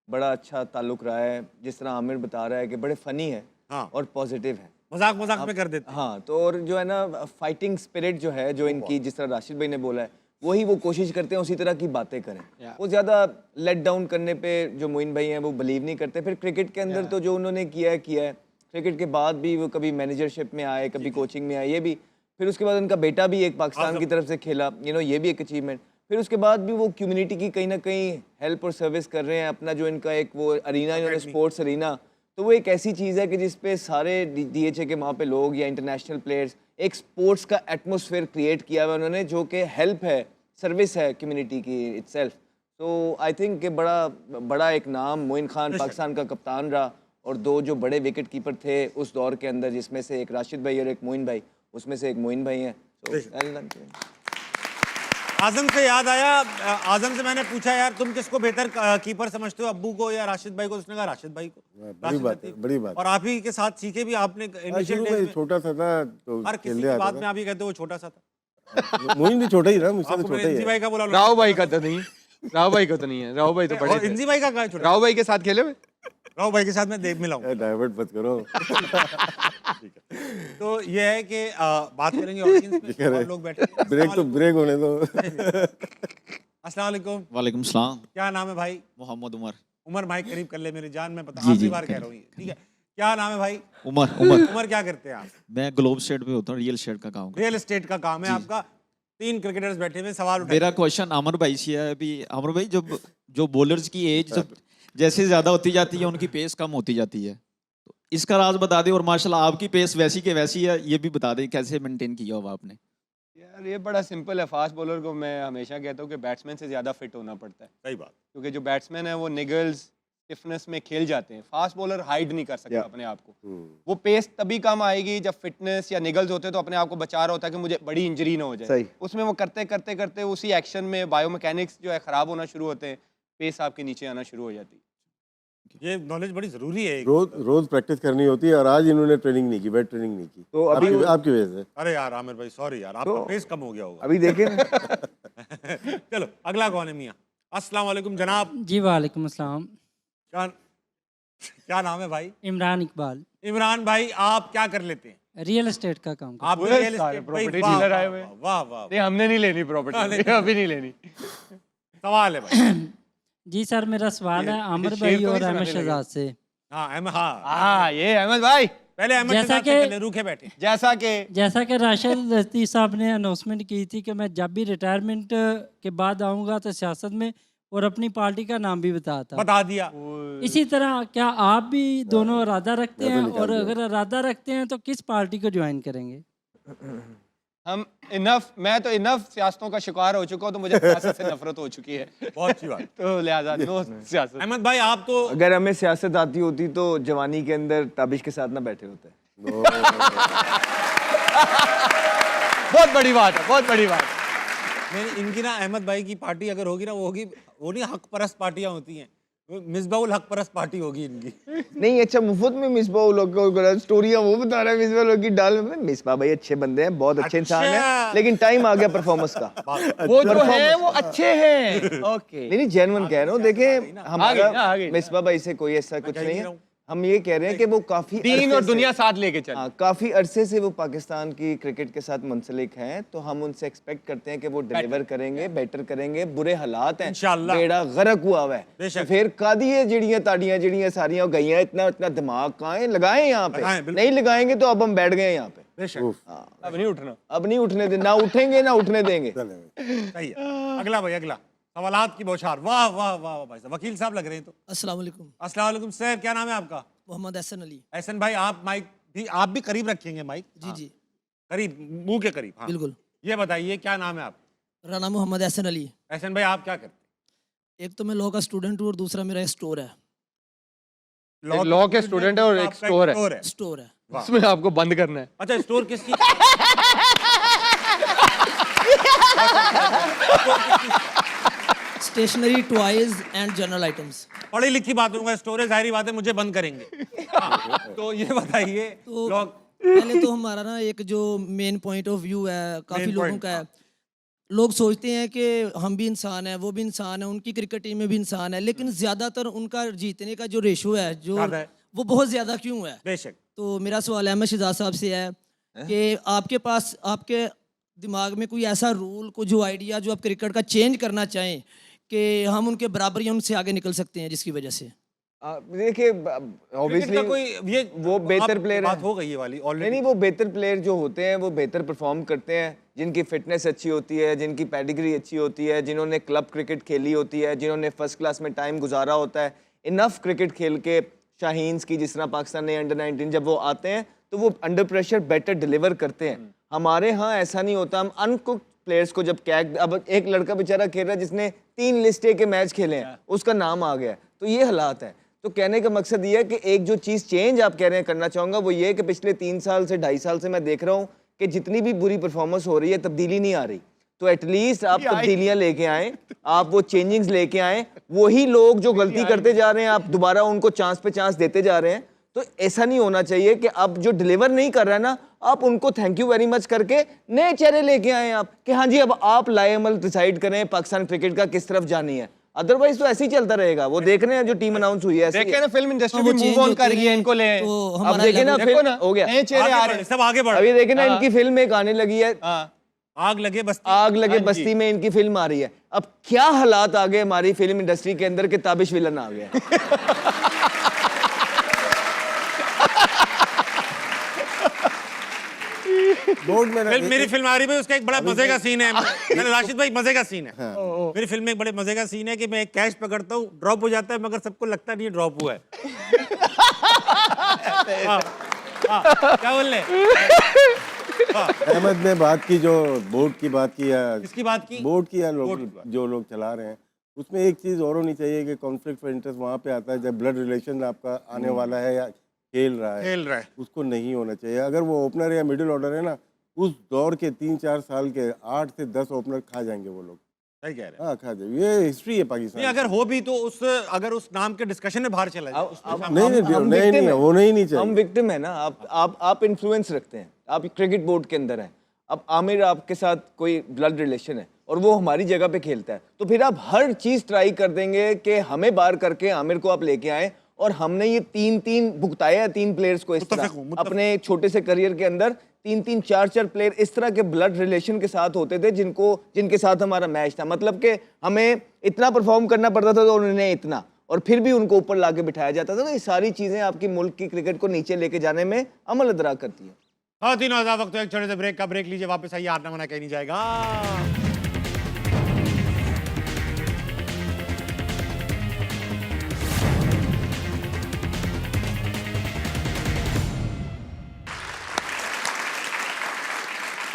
बड़ा अच्छा ताल्लुक रहा है, जिस तरह आमिर बता रहा है कि बड़े फ़नी है हाँ, और पॉजिटिव है। मजाक में कर देते हैं। हाँ, तो और जो है ना फाइटिंग स्पिरिट जो है, जो इनकी, जिस तरह राशिद भाई ने बोला है, वही वो कोशिश करते हैं उसी तरह की बातें करें। वो ज़्यादा लेट डाउन करने पे जो मोइन भाई हैं वो बिलीव नहीं करते। फिर क्रिकेट के अंदर तो जो उन्होंने किया है, क्रिकेट के बाद भी वो कभी मैनेजरशिप में आए, कभी कोचिंग में आए, ये भी। फिर उसके बाद उनका बेटा भी एक पाकिस्तान की तरफ से खेला, ये भी एक अचीवमेंट। फिर उसके बाद भी वो कम्युनिटी की कहीं ना कहीं हेल्प और सर्विस कर रहे हैं। अपना जो इनका एक वो अरीना, इन्होंने स्पोर्ट्स अरीना, तो वो एक ऐसी चीज़ है कि जिसपे सारे DHA के वहाँ पे लोग या इंटरनेशनल प्लेयर्स, एक स्पोर्ट्स का एटमॉस्फेयर क्रिएट किया हुआ उन्होंने, जो कि हेल्प है, सर्विस है कम्युनिटी की इटसेल्फ। तो आई थिंक कि बड़ा एक नाम मोइन खान पाकिस्तान का कप्तान रहा, और 2 जो बड़े विकेट कीपर थे उस दौर के अंदर, जिसमें से एक राशिद भाई और एक मोइन भाई, उसमें से एक मोइन भाई हैं। आजम से याद आया, आजम से मैंने पूछा यार तुम किसको बेहतर कीपर समझते हो, अब्बू को या राशिद भाई को? उसने कहा राशिद भाई को। बड़ी राशिद बात है, लतीफ। बड़ी बात और आप ही के साथ सीखे भी आपने हाँ, initial शुरू days में में। छोटा सा था तो हर किसी खेलने की आता बात में था। आप ही कहते हो वो छोटा सा था। मोइन भी छोटा ही था, मुझसे तो आपको छोटा मैंने ही इंजी है। भाई का बोला। राव भाई का तो नहीं, राव भाई का तो नहीं है, राव भाई तो बड़े और थे। इंजी भाई का कहा है छोटा? राव भाई के साथ खेले हुए? राव भाई के साथ मैं देख मिला हूँ। डाइवर्ट मत करो। तो ये है कि बात करेंगे ऑडियंस में, और लोग बैठे हैं। ब्रेक तो ब्रेक होने दो। अस्सलाम वालेकुम। वालेकुम सलाम। क्या नाम है भाई? मोहम्मद उमर। उमर माइक करीब कर ले मेरी जान, मैं पता जी, आखिरी जी, बार कह रहा हूँ ये, ठीक है? क्या नाम है भाई? उमर उमर। उमर क्या करते हैं आप? मैं ग्लोब स्टेट पे होता हूँ, रियल स्टेट का काम करता रियल एस्टेट का काम है आपका। 3 क्रिकेटर्स बैठे हुए, सवाल हूँ। उठाइए। मेरा क्वेश्चन अमर भाई से है। अभी अमर भाई जब जो बॉलर्स की एज जब जैसे ज्यादा होती जाती है उनकी पेस कम होती जाती है, तो इसका राज बता दें। और माशाल्लाह आपकी पेस वैसी के वैसी है, ये भी बता दें कैसे मेंटेन किया हुआ आपने। यार ये बड़ा सिंपल है। फास्ट बॉलर को मैं हमेशा कहता हूँ कि बैट्समैन से ज़्यादा फिट होना पड़ता है, सही बात। क्योंकि जो बैट्समैन है वो निगल्स स्टिफनेस में खेल जाते हैं। फास्ट बॉलर हाइड नहीं कर सकता अपने आप को। वो पेस तभी कम आएगी जब फिटनेस या निगल्स होते हैं, तो अपने आप को बचा रहा होता है कि मुझे बड़ी इंजरी ना हो जाए। सही। उसमें वो करते करते करते उसी एक्शन में बायोमैकेनिक्स जो है ख़राब होना शुरू होते हैं, पेस आपके नीचे आना शुरू हो जाती है। ये नॉलेज बड़ी जरूरी है। रोज प्रैक्टिस करनी होती है, और आज इन्होंने ट्रेनिंग नहीं की, वेट ट्रेनिंग नहीं की। तो अभी आपकी वजह से। अरे यार आमिर भाई सॉरी यार, आपका तो- पेस कम हो गया होगा। अभी देखें ना, चलो अगला कौन है मियाँ? अस्सलाम वालेकुम जनाब। जी वालेकुम अस्सलाम। क्या क्या नाम है भाई? इमरान इकबाल। इमरान भाई आप क्या कर लेते हैं? रियल एस्टेट का काम करता आप भी पूरे रियल सारे एस्टेट property वाह, dealer वाह, आए हुए हैं। वाह वाह वाह। नहीं, हमने नहीं लेनी प्रॉपर्टी, अभी नहीं लेनी। सवाल है भाई। हूँ। जी सर, मेरा सवाल है आमिर शेर भाई तो और नहीं अहमद सुनाने शहजाद से। हाँ हाँ हाँ ये अहमद भाई, पहले अहमद जैसा शहजाद से कि- कर ले, रूखे बैठे। जैसा कि राशिद लतीफ़ साहब ने अनाउंसमेंट की थी कि मैं जब भी रिटायरमेंट के बाद आऊँगा तो सियासत में, और अपनी पार्टी का नाम भी बताता। बता दिया। इसी तरह क्या आप भी दोनों इरादा रखते मैं तो हैं, निकाल और दिया। अगर इरादा रखते हैं तो किस पार्टी को ज्वाइन करेंगे? हम मैं तो इनफ सियासतों का शिकार हो चुका हूँ, तो मुझे सियासत से नफरत हो चुकी है। बहुत अच्छी बात। तो लिहाजा नो सियासत। अहमद भाई आप तो अगर हमें सियासत आती होती तो जवानी के अंदर ताबिश के साथ ना बैठे होते। बहुत बड़ी बात है, बहुत बड़ी बात। नहीं, इनकी ना अहमद भाई की पार्टी अगर होगी ना, वो होगी, वो नहीं हक परस्त पार्टियां होती हैं, मिसबाउल हक परस्त पार्टी होगी इनकी। नहीं अच्छा, मुफ्त में मिसबा लोग को स्टोरियां वो बता रहा है, मिसबा लोग की डाल में। मिसबा भाई अच्छे बंदे हैं, बहुत अच्छे इंसान अच्छा। हैं, लेकिन टाइम आ गया परफॉर्मेंस का। वो जो है वो अच्छे हैं। ओके, नहीं नहीं, जेन्युइन कह रहा हूँ। देखें आ हमारा गई। मिसबा भाई से कोई ऐसा कुछ कह नहीं नहीं है। रहा हूँ। हम ये कह रहे हैं कि वो काफी दीन अरसे और से- दुनिया साथ लेके चल। हाँ, काफी अरसे से वो पाकिस्तान की क्रिकेट के साथ मुंसलिक हैं, तो हम उनसे एक्सपेक्ट करते हैं कि वो डिलीवर करेंगे, बेटर करेंगे। बुरे हालात हैं, इंशाअल्लाह। बेड़ा गर्क हुआ हुआ है, बेशक। तो फिर कादिए जिड़ियां ताड़ियां जिड़ियां सारियां हो गई हैं। इतना इतना दिमाग कहाँ है, लगाएं यहाँ पे। लगाएं, बिल्कुल। नहीं लगाएंगे तो अब हम बैठ गए यहाँ पे। बेशक अब नहीं उठना। अब नहीं उठने दे, ना उठेंगे ना उठने देंगे। सही है। अगला भाई अगला सवालात की बौछार। वाह वाह वाह भाई साहब, वकील साहब लग रहे हैं। तो अस्सलाम वालेकुम। अस्सलाम वालेकुम सर, क्या नाम है आपका? मोहम्मद हसन अली। एहसन भाई आप माइक भी, आप भी करीब रखेंगे माइक। जी हाँ, जी करीब, मुंह के करीब। हाँ। बिल्कुल। ये बताइए क्या नाम है आप? मेरा नाम मोहम्मद हसन अली। एहसन भाई आप क्या करते हैं? एक तो मैं लॉ का स्टूडेंट हूँ और दूसरा मेरा स्टोर है। एक लॉ के स्टूडेंट है और एक आपका स्टोर है। स्टोर है। उसमें आपको बंद करना है। अच्छा स्टोर किस चीज? Stationery, toys and general items. पढ़ी लिखी बात होगा, स्टोर है, जाहिर बात है मुझे बंद करेंगे। हाँ, तो ये बताइए तो लोग पहले तो हमारा ना एक जो मेन पॉइंट ऑफ व्यू है काफ़ी Main लोगों point, का है। लोग सोचते हैं कि हम भी इंसान हैं, वो भी इंसान है, उनकी क्रिकेट टीम में भी इंसान है, लेकिन ज़्यादातर उनका जीतने का जो रेशो है जो ज्यादा है। वो बहुत ज़्यादा क्यों है? बेशक। तो मेरा सवाल अहमद शहजाद साहब से है कि आपके पास आपके दिमाग में कोई ऐसा रूल, कोई जो आइडिया जो आप क्रिकेट का चेंज करना चाहें कि हम उनके बराबर या उनसे आगे निकल सकते हैं, जिसकी वजह से। देखिए क्रिकेट ऑब्वियसली का कोई ये वो बेहतर आप- प्लेयर बात है। हो गई ये वाली नहीं ऑलरेडी। नहीं, वो बेहतर प्लेयर जो होते हैं वो बेहतर परफॉर्म करते हैं, जिनकी फिटनेस अच्छी होती है, जिनकी पेडिग्री अच्छी होती है, जिन्होंने क्लब क्रिकेट खेली होती है, जिन्होंने फर्स्ट क्लास में टाइम गुजारा होता है, इनफ क्रिकेट खेल के। शाहीन्स की जिस तरह पाकिस्तान ने अंडर 19 जब वो आते हैं तो वो अंडर प्रेशर बेटर डिलीवर करते हैं। हमारे यहाँ ऐसा नहीं होता। हम अनकुक्ड प्लेयर्स को जब कैक, अब एक लड़का बेचारा खेल रहा है जिसने 3 लिस्ट ए के मैच खेले हैं, उसका नाम आ गया है, तो ये हालात है। तो कहने का मकसद ये है कि एक जो चीज़ चेंज आप कह रहे हैं करना चाहूँगा वो ये है कि पिछले 3 साल से 2.5 साल से मैं देख रहा हूँ कि जितनी भी बुरी परफॉर्मेंस हो रही है तब्दीली नहीं आ रही। तो एटलीस्ट आप तब्दीलियां लेके आए, आप वो चेंजिंग्स लेके आए। वही लोग जो गलती करते जा रहे हैं आप दोबारा उनको चांस पे चांस देते जा रहे हैं। तो ऐसा नहीं होना चाहिए कि अब जो डिलीवर नहीं कर रहा है ना, आप उनको थैंक यू वेरी मच करके नए चेहरे लेके आए आप कि हाँ जी अब आप लाएमल डिसाइड करें पाकिस्तान क्रिकेट का किस तरफ जानी है। अदरवाइज तो ऐसे ही चलता रहेगा। वो देख रहे हैं जो टीम अनाउंस हुई है ऐसे ही देखे है। ना फिल्म इंडस्ट्री वो भी change मूव ऑन होते कर रही है, हैं, इनको ले तो अब हमारा देखे ना level- देखो फिर ना हो गया। नए चेहरे आगे आ बढ़े, रहे हैं। सब आगे बढ़ अभी देखे ना हाँ। इनकी फिल्म एक आने लगी है, हाँ आग लगे बस्ती। आग लगे हाँ जी। बस्ती में इनकी फिल्म आ रही है। अब क्या हालात आ गए हमारी फिल्म इंडस्ट्री के अंदर के ताबिश विलन आ गया। बोर्ड में मेरी फिल्म आ रही है, उसका एक बड़ा मजे का सीन है। मैंने राशिद भाई मजे का सीन है। मेरी फिल्म में एक बड़े मजे का सीन है कि मैं एक कैच पकड़ता हूँ, ड्रॉप हो जाता है मगर सबको लगता नहीं है ड्रॉप हुआ है। हाँ, हाँ, क्या बोल रहे? अहमद ने बात की, जो बोर्ड की बात की या किसकी बात की? बोर्ड की या बोर्ड की लोग बात। जो लोग चला रहे हैं, उसमें एक चीज़ और होनी चाहिए कि कॉन्फ्लिक्ट ऑफ इंटरेस्ट वहाँ पे आता है जब ब्लड रिलेशन आपका आने वाला है या खेल रहा है, खेल रहा है। उसको नहीं होना चाहिए। अगर वो ओपनर या मिडिल ऑर्डर है ना, उस दौर के 3-4 साल के 8 से 10 ओपनर खा जाएंगे वो लोग। सही कह रहे हैं। हाँ, खा जाएंगे। ये हिस्ट्री है नहीं, पाकिस्तान अगर हो भी तो अगर उस नाम के डिस्कशन में बाहर चला जाए उसमें की। नहीं नहीं हम नहीं victim नहीं हैं। होना ही नहीं हम चाहिए। विक्टिम है ना। आप इन्फ्लुएंस रखते हैं, आप क्रिकेट बोर्ड के अंदर हैं। अब आमिर आपके साथ कोई ब्लड रिलेशन है और वो हमारी जगह पे खेलता है, तो फिर आप हर चीज ट्राई कर देंगे कि हमें बाहर करके आमिर को आप लेके आए। और हमने ये 3-3 भुगताया है 3 प्लेयर्स को इस मुत्तफिक तरह हूं, मुत्तफिक। अपने छोटे से करियर के अंदर 3-3 4-4 प्लेयर इस तरह के ब्लड रिलेशन के साथ होते थे जिनके साथ हमारा मैच था। मतलब कि हमें इतना परफॉर्म करना पड़ता था तो उन्हें इतना, और फिर भी उनको ऊपर लाके बिठाया जाता था। तो ये सारी चीजें आपकी मुल्क की क्रिकेट को नीचे लेके जाने में अमल अदरा करती है। हाँ, तीनों हजार वक्त एक छोटे से ब्रेक का ब्रेक लीजिए, वापस आइए। हारना मना कहीं नहीं जाएगा।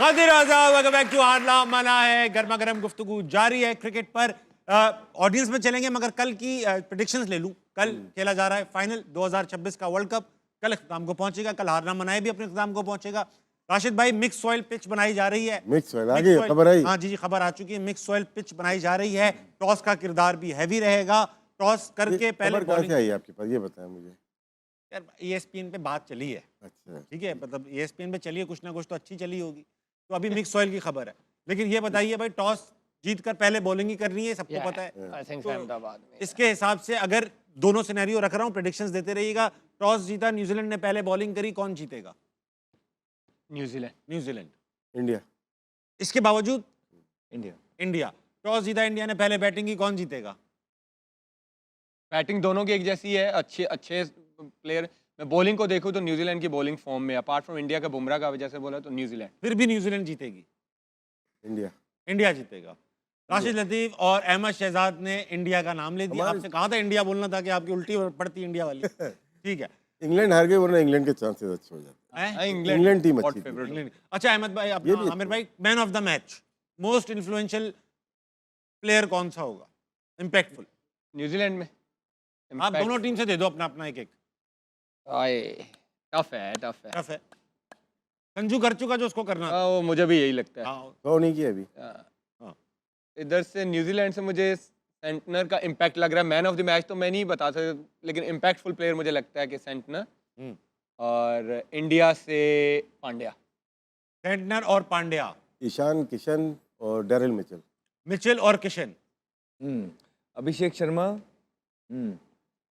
वेलकम बैक टू हारना मना है। गर्मा गर्म गुफ्तगू जारी है क्रिकेट पर। ऑडियंस में चलेंगे मगर कल की प्रेडिक्शंस ले लूं। कल खेला जा रहा है फाइनल 2026 का वर्ल्ड कप, कल इख्तिताम को पहुंचेगा। कल हारना मनाए भी अपने इख्तिताम को पहुंचेगा। राशिद भाई, मिक्स सॉइल पिच बनाई जा रही है। मिक्स सॉइल आ गई, खबर आई? हाँ जी, खबर आ चुकी है। मिक्स सॉइल पिच बनाई जा रही है। टॉस का किरदार भी हैवी रहेगा। टॉस करके पहले खबर कहाँ से आई आपके पास, ये बताएं मुझे। यार ESPN पे बात चली है, अच्छा, ठीक है, मतलब ESPN पे चली है, कुछ ना कुछ तो अच्छी चली होगी। तो अभी मिक्स सॉइल की खबर है। लेकिन ये बताइए भाई, टॉस जीत कर पहले बॉलिंग ही करनी है, सबको पता है। आई थिंक तो अहमदाबाद में इसके हिसाब से अगर दोनों सिनेरियो रख रहा हूँ, प्रेडिक्शंस देते रहिएगा। टॉस जीता, न्यूजीलैंड ने पहले बॉलिंग करी, कौन जीतेगा? न्यूजीलैंड। न्यूजीलैंड। इंडिया। इसके बावजूद इंडिया टॉस जीता, इंडिया ने पहले बैटिंग की, कौन जीतेगा? बैटिंग दोनों की एक जैसी है, अच्छे अच्छे प्लेयर। मैं बॉलिंग को देखूं तो न्यूजीलैंड की बॉलिंग फॉर्म में, अपार्ट फ्रॉम इंडिया का बुमराह का वजह से बोला तो न्यूजीलैंड। फिर भी न्यूजीलैंड जीतेगी, इंडिया। इंडिया जीतेगा। राशिद लतीफ और अहमद शहजाद ने इंडिया का नाम ले दिया। आपसे कहा था इंडिया बोलना था कि आपकी उल्टी पड़ती इंडिया वाली। ठीक है, इंग्लैंड हार गई, वरना इंग्लैंड के चांसेस अच्छे हो जाते हैं। इंग्लैंड टीम अच्छी थी। इंग्लैंड। अच्छा अहमद भाई, अपना आमिर भाई, man of the match, most influential player कौन सा होगा, इम्पैक्टफुल? न्यूजीलैंड में आप दोनों टीम से दे दो अपना अपना एक एक। टफ है, टफ है। टफ है। संजू कर चुका जो उसको करना था। वो मुझे भी यही लगता है। हाँ, तो नहीं किया अभी। इधर से न्यूजीलैंड से मुझे सेंटनर का इम्पैक्ट लग रहा है। मैन ऑफ द मैच तो मैं नहीं बता सकता, लेकिन इम्पैक्टफुल प्लेयर मुझे लगता है कि सेंटनर। और इंडिया से पांड्या। सेंटनर और पांड्या। ईशान किशन और डेरिल मिचेल। मिचेल और किशन। अभिषेक शर्मा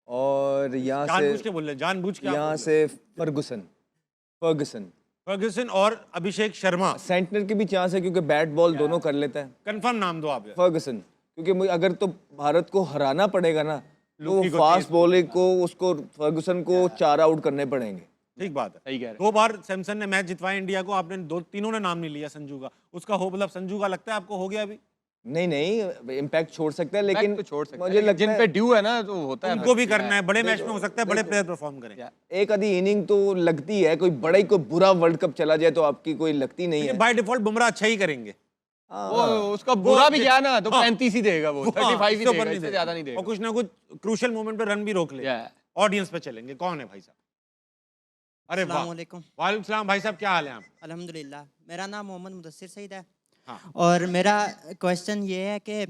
और यहाँ जानबूझ से के बोल रहे, जानबूझ के आप यहाँ बोल से फर्गुसन रहे। फर्ग्यूसन और अभिषेक शर्मा। सेंटनर की भी चांस है क्योंकि बैट बॉल दोनों कर लेता है। कंफर्म नाम दो आप। फर्गुसन, क्योंकि अगर तो भारत को हराना पड़ेगा ना, तो लुकी को फास्ट तेज बॉलिंग को उसको फर्गुसन को 4 आउट करने पड़ेंगे। ठीक बात है। सही कह रहे हैं। 2 बार सैमसन ने मैच जितवाया इंडिया को, आपने तीनों ने नाम नहीं लिया संजू का। उसका हो, मतलब संजू का लगता है आपको हो गया अभी? नहीं, इम्पैक्ट छोड़ सकता है, लेकिन तो छोड़ सकते मुझे हैं, लगता जिन है पे ड्यू है ना तो होता है। उनको भी करना है। बड़े मैच में हो सकता है बड़े प्लेयर परफॉर्म करें। एक आधी इनिंग तो लगती है। कोई बड़ा ही कोई बुरा वर्ल्ड कप चला जाए तो आपकी कोई लगती नहीं है। बाय डिफॉल्ट बुमराह अच्छा ही करेंगे। वो उसका बुरा भी गया ना तो 35 ही देगा वो, 35 ही इससे ऊपर देगा, इससे ज्यादा नहीं और देगा। कुछ ना कुछ क्रूशियल मोमेंट पे रन भी रोक ले। ऑडियंस पे चलेंगे, कौन है भाई साहब? अरे वाह, अस्सलामुअलैकुम। वालेकुम सलाम। भाई साहब क्या हाल है आप? अल्हम्दुलिल्लाह। मेरा नाम मोहम्मद मुदस्सिर सईद है और मेरा क्वेश्चन ये है कि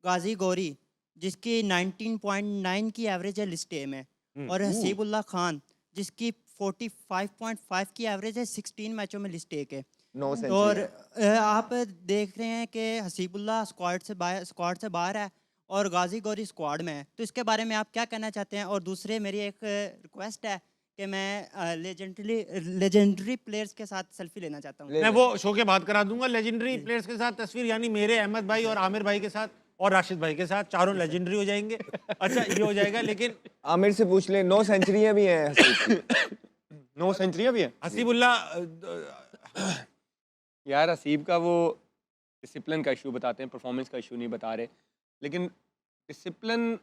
गाजी गौरी जिसकी 19.9 की एवरेज है लिस्ट ए में और हसीबुल्ला खान जिसकी 45.5 की एवरेज है 16 मैचों में लिस्ट ए के, 9 सेंचुरी और है। आप देख रहे हैं कि हसीबुल्ला स्क्वाड से बाहर है और गाजी गौरी स्क्वाड में है, तो इसके बारे में आप क्या कहना चाहते हैं? और दूसरे मेरी एक रिक्वेस्ट है कि मैं लेजेंडरी प्लेयर्स के साथ सेल्फी लेना चाहता हूँ। मैं वो शो के बाद करा दूंगा लेजेंडरी प्लेयर्स के साथ तस्वीर, यानी मेरे अहमद भाई और आमिर भाई के साथ और राशिद भाई के साथ, चारों लेजेंडरी हो जाएंगे। अच्छा ये हो जाएगा, लेकिन आमिर से पूछ ले, 9 सेंचुरियां भी हैं हसीब की। 9 सेंचुरियां भी हैं हसीबुल्ला यार। हसीब का वो डिसिप्लिन का इशू बताते हैं, परफॉर्मेंस का इशू नहीं बता रहे, लेकिन डिसिप्लिन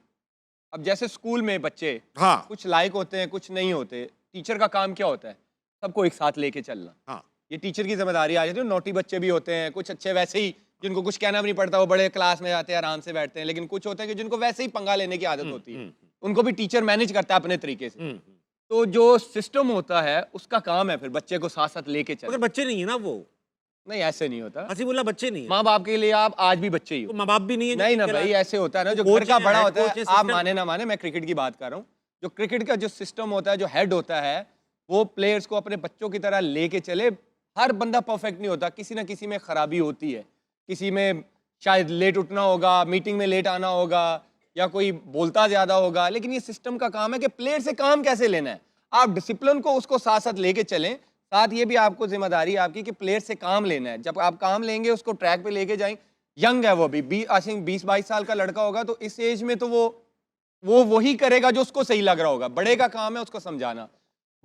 अब जैसे स्कूल में बच्चे हाँ कुछ लायक होते हैं कुछ नहीं होते, टीचर का काम क्या होता है? सबको एक साथ लेके चलना। हाँ ये टीचर की जिम्मेदारी आ जाती है। नोटी बच्चे भी होते हैं, कुछ अच्छे वैसे ही जिनको कुछ कहना भी नहीं पड़ता, वो बड़े क्लास में जाते हैं आराम से बैठते हैं, लेकिन कुछ होते हैं कि जिनको वैसे ही पंगा लेने की आदत होती है, उनको भी टीचर मैनेज करता है अपने तरीके से। तो जो सिस्टम होता है उसका काम है फिर बच्चे को साथ साथ लेके मगर चलना। बच्चे नहीं है ना वो, नहीं ऐसे नहीं होता, हसीबुल्ला बच्चे नहीं है, माँ बाप के लिए आप आज भी बच्चे ही हो। माँ बाप भी नहीं है। नहीं ना भाई, ऐसे होता है ना, जो कोच घर का है, बड़ा हेड होता कोच है, है, आप सिस्टम- माने ना माने, मैं क्रिकेट की बात कर रहा हूँ, जो क्रिकेट का जो सिस्टम होता है, जो हेड होता है, वो प्लेयर्स को अपने बच्चों की तरह लेके चले। हर बंदा परफेक्ट नहीं होता, किसी ना किसी में खराबी होती है, किसी में शायद लेट उठना होगा, मीटिंग में लेट आना होगा, या कोई बोलता ज्यादा होगा, लेकिन ये सिस्टम का काम है कि प्लेयर से काम कैसे लेना है। आप डिसिप्लिन को उसको साथ साथ लेके चलें, साथ ये भी आपको जिम्मेदारी है आपकी कि प्लेयर से काम लेना है। जब आप काम लेंगे उसको ट्रैक पे लेके जाएंगे, यंग है वो भी, आई थिंक 20-22 साल का लड़का होगा, तो इस एज में तो वो वही करेगा जो उसको सही लग रहा होगा। बड़े का काम है उसको समझाना।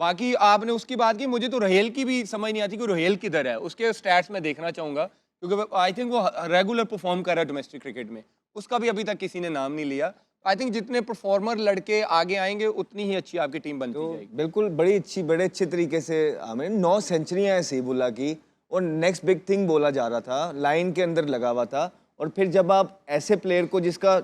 बाकी आपने उसकी बात की, मुझे तो रोहेल की भी समझ नहीं आती कि रोहेल किधर है। उसके स्टैट्स में देखना चाहूँगा, क्योंकि आई थिंक वो रेगुलर परफॉर्म कर रहा है डोमेस्टिक क्रिकेट में, उसका भी अभी तक किसी ने नाम नहीं लिया। आई थिंक जितने परफॉर्मर लड़के आगे आएंगे उतनी ही अच्छी आपकी टीम बनती जाएगी। बिल्कुल, बड़े अच्छे तरीके से आमिर, 9 सेंचुरियां हैं हसीबुल्ला की, और नेक्स्ट बिग थिंग बोला जा रहा था, लाइन के अंदर लगा हुआ था। और फिर जब आप ऐसे प्लेयर को जिसका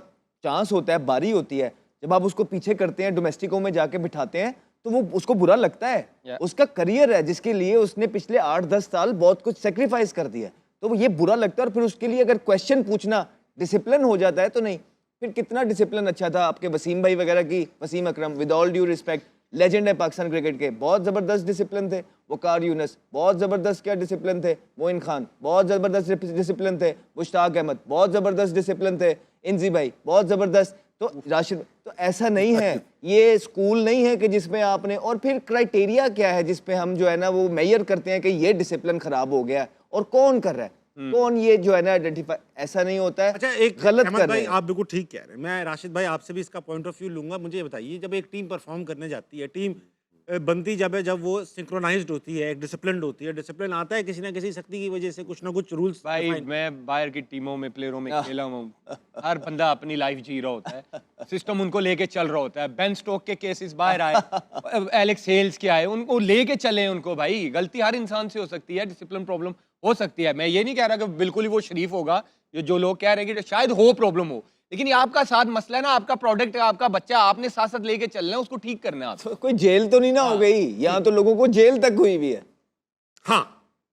चांस होता है, बारी होती है, जब आप उसको पीछे करते हैं, डोमेस्टिकों में जाके बिठाते हैं, तो वो उसको बुरा लगता है। उसका करियर है जिसके लिए उसने पिछले 8-10 साल बहुत कुछ सेक्रीफाइस कर दिया, तो वो ये बुरा लगता है। और फिर उसके लिए अगर क्वेश्चन पूछना डिसिप्लिन हो जाता है तो नहीं, फिर कितना डिसिप्लिन अच्छा था आपके वसीम भाई वगैरह की, Wasim Akram, with all due respect, legend है पाकिस्तान क्रिकेट के, बहुत ज़बरदस्त डिसिप्लिन थे। वकार यूनस बहुत ज़बरदस्त क्या डिसिप्लिन थे, मोइन खान बहुत ज़बरदस्त डिसिप्लिन थे, मुश्ताक अहमद बहुत ज़बरदस्त डिसिप्लिन थे, इंजी भाई बहुत ज़बरदस्त, तो राशिद। तो ऐसा नहीं है, ये स्कूल नहीं है कि जिसमें आपने, और फिर क्राइटेरिया क्या है जिसपे हम जो है ना वो मेजर करते हैं कि ये डिसिप्लिन खराब हो गया है, और कौन कर रहा है, कौन ये जो है ना आइडेंटिफाई, ऐसा नहीं होता है। अच्छा, एक गलत अहमद कर भाई रहे हैं। आप बिल्कुल ठीक कह रहे हैं। मैं राशिद भाई आपसे भी इसका पॉइंट ऑफ व्यू लूंगा। मुझे ये बताइए, जब एक टीम परफॉर्म करने जाती है, टीम बनती जब है, जब वो सिंक्रोनाइज्ड होती है, एक डिसिप्लिन्ड होती है, डिसिप्लिन आता है किसी ना किसी शक्ति की वजह से, कुछ ना कुछ रूल्स। भाई मैं बाहर की टीमों में प्लेयरों में खेला हूँ, हर बंदा अपनी लाइफ जी रहा होता है, सिस्टम उनको लेके चल रहा होता है। बेन स्टोक के केसेस बाहर आए, एलेक्स हेल्स के आए, उनको लेके चले उनको। भाई गलती हर इंसान से हो सकती है, डिसिप्लिन प्रॉब्लम हो सकती है। मैं ये नहीं कह रहा कि बिल्कुल ही वो शरीफ होगा, जो लोग कह रहे हैं कि शायद हो प्रॉब्लम हो, लेकिन ये आपका साथ मसला है ना, आपका प्रोडक्ट है, आपका बच्चा, आपने साथ साथ लेके चलना है, उसको ठीक करना है। तो कोई जेल तो नहीं ना हो गई, यहाँ तो लोगों को जेल तक हुई भी है। हाँ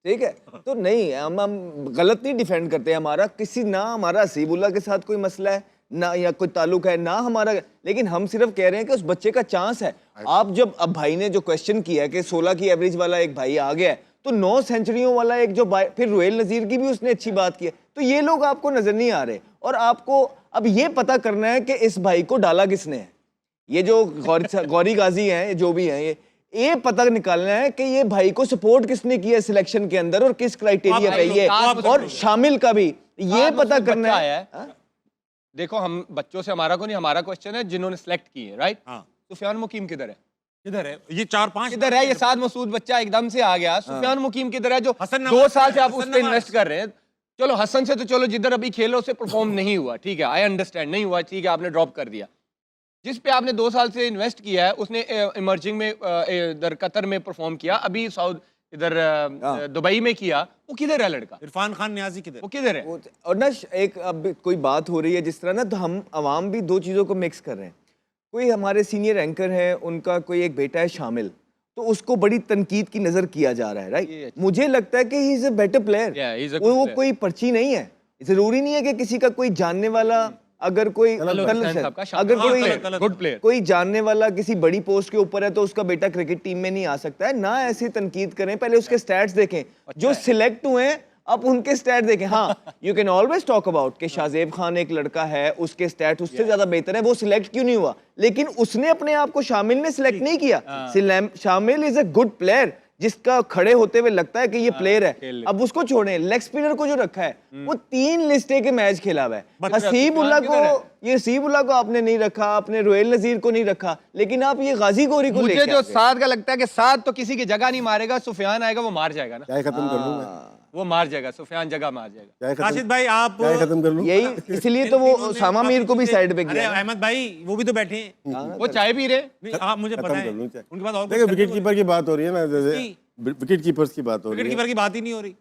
ठीक है, तो नहीं, हम गलत नहीं डिफेंड करते। हमारा किसी ना, हमारा हसीबुल्ला के साथ कोई मसला है ना, या कोई ताल्लुक है ना हमारा, लेकिन हम सिर्फ कह रहे हैं कि उस बच्चे का चांस है। आप जब, अब भाई ने जो क्वेश्चन किया है कि 16 की एवरेज वाला एक भाई आ गया है, तो 9 सेंचुरियों वाला एक जो भाई, फिर रोहेल नजीर की भी उसने अच्छी बात की है, तो ये लोग आपको नजर नहीं आ रहे। और आपको अब ये पता करना है कि इस भाई को डाला किसने है। ये जो गौरी गाजी हैं, जो भी हैं, ये पता निकालना है कि ये भाई को सपोर्ट किसने किया सिलेक्शन के अंदर, और किस क्राइटेरिया पे ये, और शामिल का भी ये पता करना है। देखो, हम बच्चों से हमारा को नहीं, हमारा क्वेश्चन है जिन्होंने सेलेक्ट किए, राइट? हाँ। सुफियान मुकीम किधर है? किधर है ये 4-5 किधर है? ये साद मसूद बच्चा एकदम से आ गया। सुफियान मुकीम किधर है, जो हसन 2 साल से आप हसन उस पर नवाज। इन्वेस्ट कर रहे हैं? चलो हसन से तो चलो, जिधर अभी खेल रहे उससे परफॉर्म नहीं हुआ, ठीक है, आई अंडरस्टैंड, नहीं हुआ, ठीक है, आपने ड्रॉप कर दिया। जिस पे आपने 2 साल से इन्वेस्ट किया है, उसने इमर्जिंग में इधर कतर में परफॉर्म किया, अभी साउथ इधर दुबई में किया, वो किधर है लड़का? इरफान खान न्याजी किधर? वो किधर है? और ना एक अब कोई बात हो रही है जिस तरह ना, तो हम अवाम भी दो चीज़ों को मिक्स कर रहे हैं। कोई हमारे सीनियर एंकर हैं, उनका कोई एक बेटा है शामिल, तो उसको बड़ी तनकीद की नजर किया जा रहा है, ये राइट? अच्छा। मुझे लगता है कि he is a better player. Yeah, he's a good वो player. कोई पर्ची नहीं है, जरूरी नहीं है कि किसी का कोई जानने वाला अगर कोई अगर कोई गुड प्लेयर कोई जानने वाला किसी बड़ी पोस्ट के ऊपर है तो उसका बेटा क्रिकेट टीम में नहीं आ सकता है ना। ऐसी तनकीद करें, पहले उसके स्टैट्स देखें, जो सिलेक्ट हुए हैं आप उनके स्टैट देखें। हाँ, you can always talk about कि शाहजेब खान एक लड़का है, उसके स्टैट उससे ज्यादा बेहतर है, वो सिलेक्ट क्यों नहीं हुआ, लेकिन उसने अपने आप को शामिल ने सिलेक्ट नहीं किया। शामिल इज अ गुड प्लेयर, जिसका खड़े होते हुए लगता है कि ये प्लेयर है। अब उसको छोड़ें, लेग स्पिनर को जो रखा है वो 3 लिस्टे के मैच खेला हुआ है। हसीबुल्लाह को आपने नहीं रखा, आपने रोहेल नजीर को नहीं रखा, लेकिन आप ये गाजी गौरी को मुझे लेके जो आ गए। साद का लगता है कि साद तो किसी की जगह नहीं मारेगा, सुफियान आएगा वो मार जाएगा ना, चाय खत्म कर लूँ मैं, वो मार जाएगा, सुफियान जगह मार जाएगा। चाय राशिद खत्म, भाई आप चाय खत्म कर लूँ। यही इसलिए तो वो उसामा मीर को भी साइड पे अरे किया ना। अहमद भाई वो भी तो बैठे हैं, वो चाय पी रहे। नहीं, आप मुझे खत्म पता कर है लूँ चाय। उनके पास और देखिए कुछ विकेट कीपर की बात हो रही है ना, जैसे की? विकेट कीपर्स की बात हो रही विकेट है, कीपर की बात ही नहीं हो रही,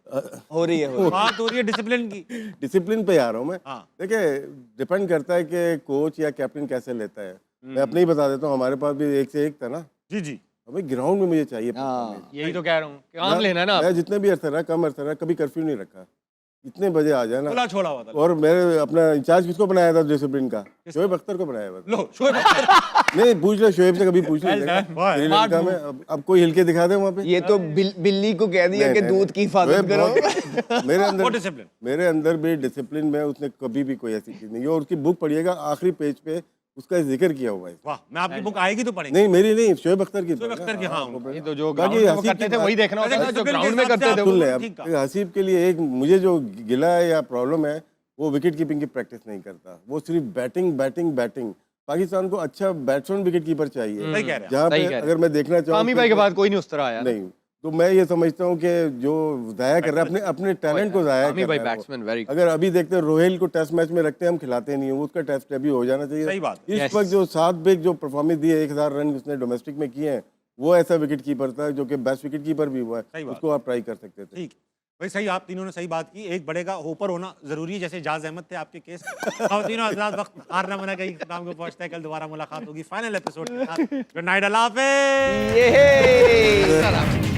हो रही है। बात हो रही है डिसिप्लिन की। डिसिप्लिन पे आ रहा हूँ मैं। हाँ। देखिए डिपेंड करता है कि कोच या कैप्टन कैसे लेता है। मैं अपने ही बता देता हूँ, हमारे पास भी एक से एक था ना, जी जी, हमें ग्राउंड में मुझे चाहिए performance। यही तो कह रहा हूँ, काम लेना ना। मैं जितने भी अरसा रहा, कम अरसा रहा, कभी कर्फ्यू नहीं रखा, इतने बजे आ जाना। खुला छोड़ा हुआ था। और मैंने अपना इंचार्ज किसको बनाया था डिसिप्लिन का? शोएब अख्तर को बनाया हुआ था। लो शोएब अख्तर। नहीं पूछ लो, शोएब से कभी पूछ Well लीजिएगा done, boy. श्रीलंका में। अब कोई हिल के दिखा दे वहाँ पे। ये तो बिल्ली को कह दिया कि दूध की हिफाजत शोएब करो। बहुत- मेरे वो अंदर डिसिप्लिन। मेरे अंदर भी डिसिप्लिन में उसने कभी भी कोई ऐसी चीज नहीं है। और उसकी बुक पढ़िएगा, आखिरी पेज पे उसका जिक्र किया हुआ है। वाह, मैं आपकी बुक आएगी तो पढ़ेंगे। नहीं मेरी नहीं, शोएब अख्तर की। शोएब अख्तर की, हाँ, ये तो जो बाकी ग्राउंड में वो हसीब करते की थे बात- वही देखना होता है ना, जो डिसिप्लिन के ग्राउंड में हिसाब से करते थे आप- सुन ले, अब ठीक है। एक हसीब के लिए एक मुझे जो गिला है या प्रॉब्लम है, वो विकेट कीपिंग की प्रैक्टिस नहीं करता, वो सिर्फ बैटिंग बैटिंग बैटिंग। पाकिस्तान को अच्छा बैट्समैन विकेट कीपर चाहिए, सही कह रहे हैं। जहाँ सही पे कह रहे हैं। अगर मैं देखना चाहूँ कामी भाई के बाद कोई नहीं उस तरह आया। नहीं, तो मैं ये समझता हूँ कि जो जाया कर रहा है अपने अपने टैलेंट को जाया कामी कर भाई रहा है वो। बैट्समैन वेरी अगर अभी देखते हैं रोहेल को टेस्ट मैच में रखते हैं, हम खिलाते नहीं है, उसका टेस्ट अभी हो जाना चाहिए। सही बात इस वक्त जो 7 बेग जो परफॉर्मेंस दी है, 1000 रन उसने डोमेस्टिक में किए हैं, वो ऐसा विकेट कीपर था जो कि बेस्ट विकेट कीपर भी हुआ सही है, बात। उसको आप ट्राई कर सकते थे। ठीक भाई, सही, आप तीनों ने सही बात की। एक बढ़ेगा होपर होना जरूरी है, जैसे जाज अहमद थे आपके केस। अब तीनों हजरात, वक्त हारना मना कहीं काम को पहुंचता है। कल दोबारा मुलाकात होगी फाइनल एपिसोड के साथ। गुड नाइट, अल्लाह हाफिज़। ये